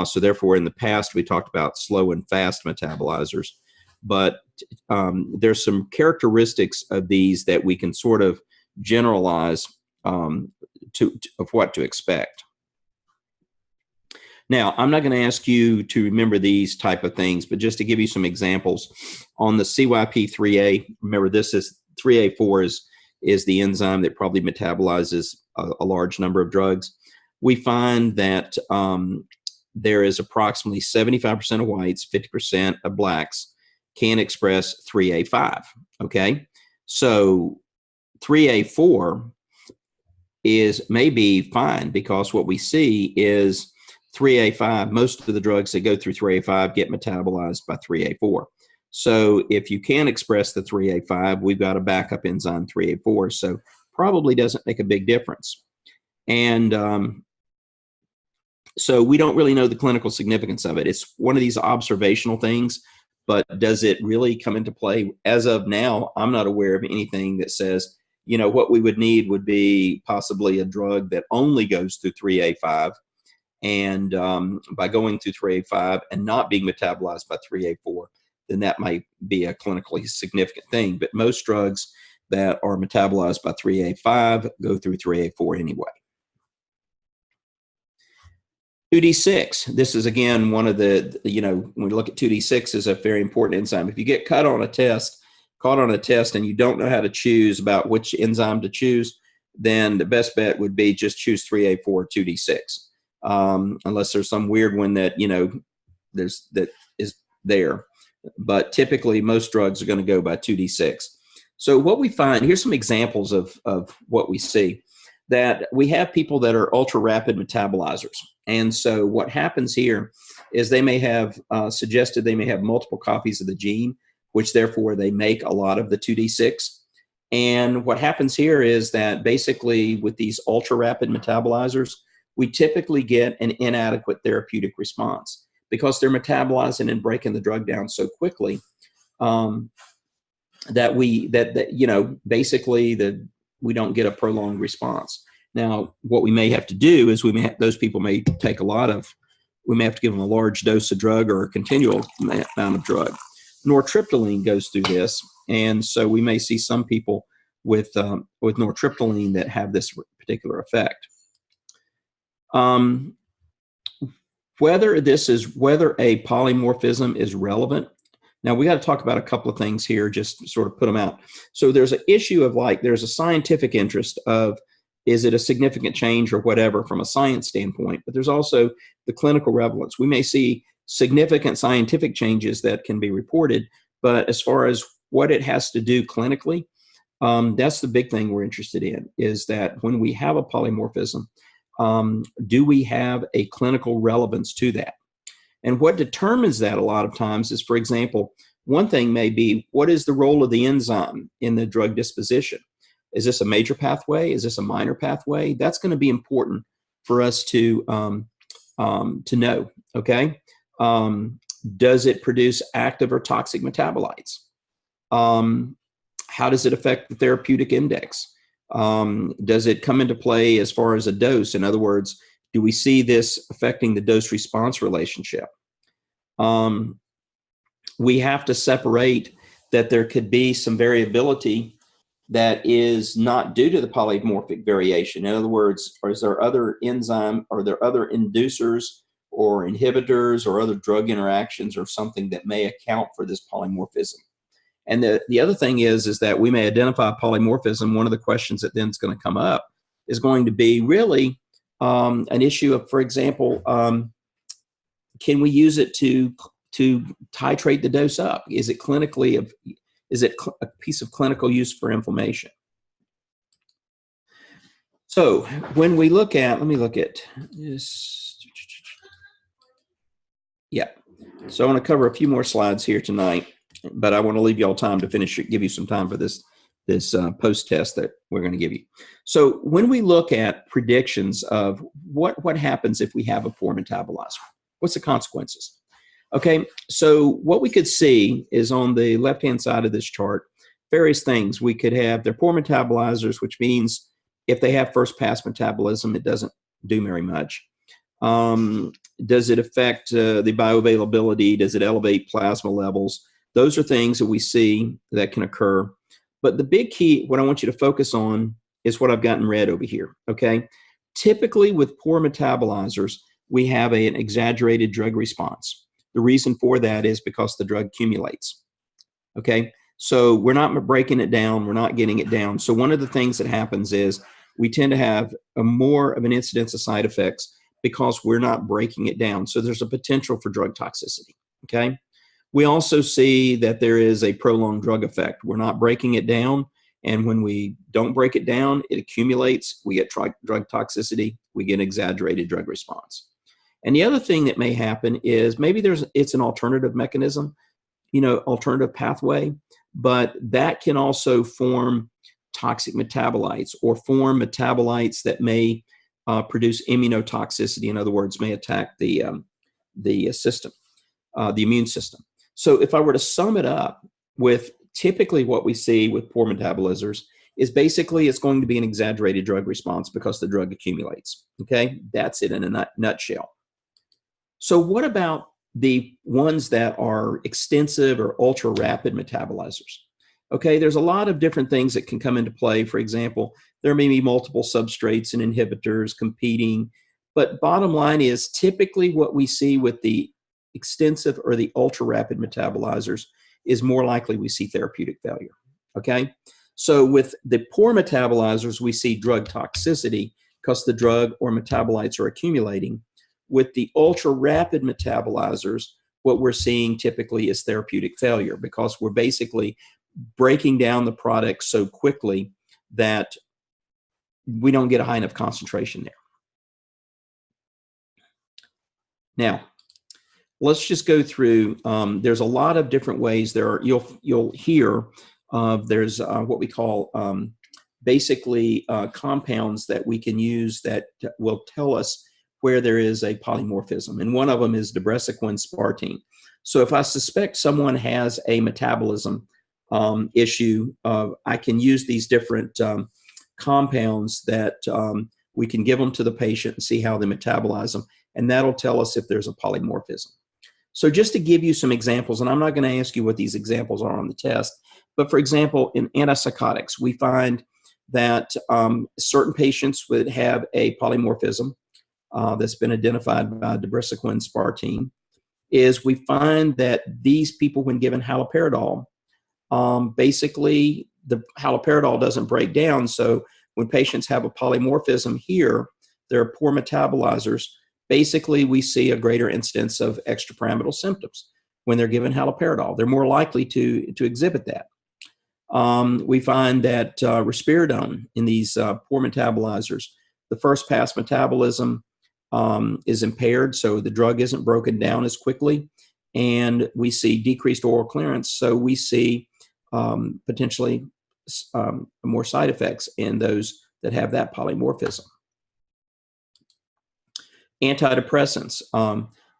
So therefore, in the past, we talked about slow and fast metabolizers. But there's some characteristics of these that we can sort of generalize of what to expect. Now, I'm not going to ask you to remember these type of things, but just to give you some examples, on the CYP3A, remember this is 3A4 is the enzyme that probably metabolizes a large number of drugs. We find that there is approximately 75% of whites, 50% of blacks can express 3A5. Okay, so 3A4 may be fine, because what we see is 3A5, most of the drugs that go through 3A5 get metabolized by 3A4. So if you can express the 3A5, we've got a backup enzyme 3A4, so probably doesn't make a big difference. And so we don't really know the clinical significance of it. It's one of these observational things, but does it really come into play? As of now, I'm not aware of anything that says, you know, what we would need would be possibly a drug that only goes through 3A5, and by going through 3A5 and not being metabolized by 3A4, then that might be a clinically significant thing. But most drugs that are metabolized by 3A5 go through 3A4 anyway. 2D6, this is again one of the, you know, when we look at 2D6 is a very important enzyme. If you get caught on a test and you don't know how to choose about which enzyme to choose, then the best bet would be just choose 3A4 2D6. Unless there's some weird one that, you know, that is there. But typically most drugs are going to go by 2D6. So what we find, here's some examples of what we see, that we have people that are ultra rapid metabolizers. And so what happens here is they may have suggested they may have multiple copies of the gene, which therefore they make a lot of the 2D6. And what happens here is that basically with these ultra rapid metabolizers, we typically get an inadequate therapeutic response because they're metabolizing and breaking the drug down so quickly that you know, basically we don't get a prolonged response. Now, what we may have to do is those people may take we may have to give them a large dose of drug or a continual amount of drug. Nortriptyline goes through this, and so we may see some people with nortriptyline that have this particular effect. Whether a polymorphism is relevant. Now we got to talk about a couple of things here, just sort of put them out. So there's an issue of there's a scientific interest of, is it a significant change or whatever from a science standpoint, but there's also the clinical relevance. We may see significant scientific changes that can be reported, but as far as what it has to do clinically, that's the big thing we're interested in, is that when we have a polymorphism, do we have a clinical relevance to that? And what determines that a lot of times is, for example, one thing may be, what is the role of the enzyme in the drug disposition? Is this a major pathway? Is this a minor pathway? That's going to be important for us to know, okay? Does it produce active or toxic metabolites? How does it affect the therapeutic index? Does it come into play as far as a dose? In other words, do we see this affecting the dose-response relationship? We have to separate that there could be some variability that is not due to the polymorphic variation. In other words, is there other enzyme, are there other inducers or inhibitors or other drug interactions or something that may account for this polymorphism? And the other thing is that we may identify polymorphism. One of the questions that then is going to come up is going to be really an issue of, for example, can we use it to titrate the dose up? Is it a piece of clinical use for inflammation? So when we look at, let me look at this. Yeah. So I want to cover a few more slides here tonight, but I want to leave you all time to finish it, give you some time for this post-test that we're going to give you. So when we look at predictions of what happens if we have a poor metabolizer, what's the consequences? Okay, so what we could see is on the left-hand side of this chart, various things. We could have their poor metabolizers, which means if they have first-pass metabolism, it doesn't do very much. Does it affect the bioavailability? Does it elevate plasma levels? Those are things that we see that can occur. But the big key, what I want you to focus on, is what I've got in red over here, okay? Typically with poor metabolizers, we have an exaggerated drug response. The reason for that is because the drug accumulates, okay? So we're not breaking it down, we're not getting it down. So one of the things that happens is we tend to have more of an incidence of side effects because we're not breaking it down. So there's a potential for drug toxicity, okay? We also see that there is a prolonged drug effect. We're not breaking it down. And when we don't break it down, it accumulates. We get drug toxicity. We get exaggerated drug response. And the other thing that may happen is maybe it's an alternative mechanism, alternative pathway, but that can also form toxic metabolites or form metabolites that may produce immunotoxicity. In other words, may attack the system, the immune system. So if I were to sum it up with typically what we see with poor metabolizers is basically it's going to be an exaggerated drug response because the drug accumulates. Okay, that's it in a nutshell. So what about the ones that are extensive or ultra rapid metabolizers? Okay, there's a lot of different things that can come into play. For example, there may be multiple substrates and inhibitors competing, but bottom line is typically what we see with the extensive or the ultra rapid metabolizers is more likely we see therapeutic failure. Okay, so with the poor metabolizers, we see drug toxicity because the drug or metabolites are accumulating. With the ultra rapid metabolizers, what we're seeing typically is therapeutic failure because we're basically breaking down the product so quickly that we don't get a high enough concentration there. Now, let's just go through. There's a lot of different ways. You'll hear there's what we call basically compounds that we can use that will tell us where there is a polymorphism, and one of them is dibrecyquin spartine. So if I suspect someone has a metabolism issue, I can use these different compounds that we can give them to the patient and see how they metabolize them, and that'll tell us if there's a polymorphism. So just to give you some examples, and I'm not going to ask you what these examples are on the test, but for example, in antipsychotics, we find that certain patients would have a polymorphism that's been identified by dibrecyquin spartine, is we find that these people, when given haloperidol, basically the haloperidol doesn't break down. So when patients have a polymorphism here, they're poor metabolizers. Basically, we see a greater incidence of extrapyramidal symptoms when they're given haloperidol. They're more likely to exhibit that. We find that risperidone in these poor metabolizers, the first pass metabolism is impaired, so the drug isn't broken down as quickly, and we see decreased oral clearance, so we see potentially more side effects in those that have that polymorphism. Antidepressants,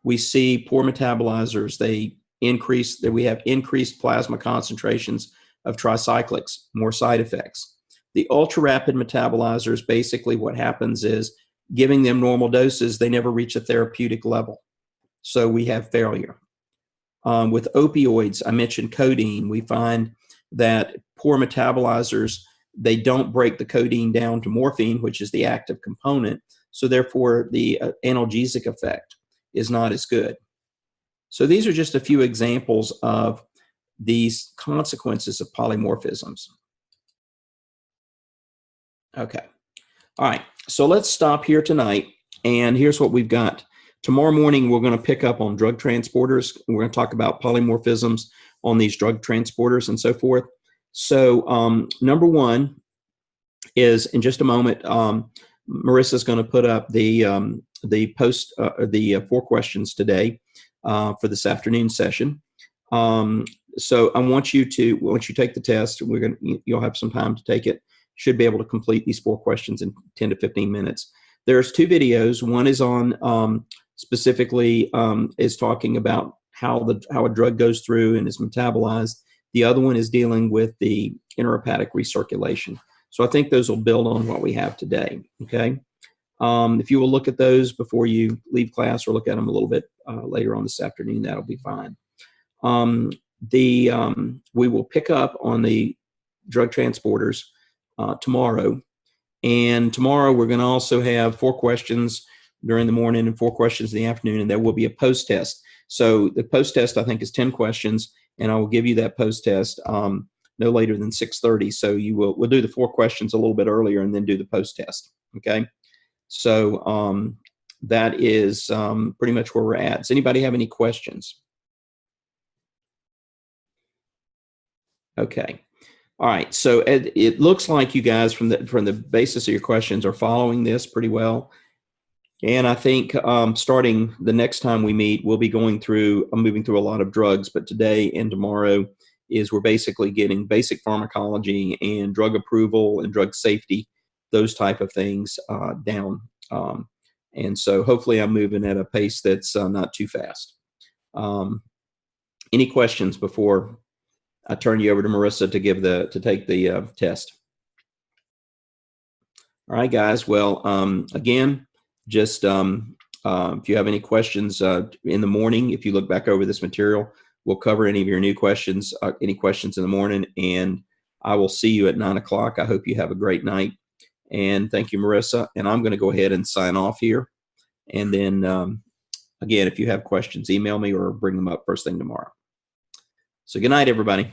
we see poor metabolizers, we have increased plasma concentrations of tricyclics, more side effects. The ultra-rapid metabolizers, basically what happens is giving them normal doses, they never reach a therapeutic level. So we have failure. With opioids, I mentioned codeine. We find that poor metabolizers, they don't break the codeine down to morphine, which is the active component. So therefore, the analgesic effect is not as good. So these are just a few examples of these consequences of polymorphisms. Okay. All right. So let's stop here tonight. And here's what we've got. Tomorrow morning, we're going to pick up on drug transporters. We're going to talk about polymorphisms on these drug transporters and so forth. So number one is, in just a moment, Marissa's going to put up the 4 questions today for this afternoon session. So I want you to, once you take the test, you'll have some time to take it. Should be able to complete these 4 questions in 10 to 15 minutes. There's 2 videos. One is on specifically is talking about how a drug goes through and is metabolized. The other one is dealing with the intrahepatic recirculation. So I think those will build on what we have today. Okay. If you will look at those before you leave class, or look at them a little bit later on this afternoon, that'll be fine. We will pick up on the drug transporters tomorrow. And tomorrow we're going to also have 4 questions during the morning and 4 questions in the afternoon, and there will be a post-test. So the post-test, I think, is 10 questions, and I will give you that post-test no later than 6:30. So we'll do the 4 questions a little bit earlier and then do the post-test. Okay. So that is pretty much where we're at. Does anybody have any questions? Okay. All right. So it looks like you guys, from the basis of your questions, are following this pretty well. And I think starting the next time we meet, we'll be moving through a lot of drugs. But today and tomorrow we're basically getting basic pharmacology and drug approval and drug safety, those type of things down. And so hopefully I'm moving at a pace that's not too fast. Any questions before I turn you over to Marissa to take the test? All right, guys. Well, again, just if you have any questions in the morning, if you look back over this material, we'll cover any of your new questions, any questions in the morning, and I will see you at 9 o'clock. I hope you have a great night. And thank you, Marissa. And I'm going to go ahead and sign off here. And then, again, if you have questions, email me or bring them up first thing tomorrow. So good night, everybody.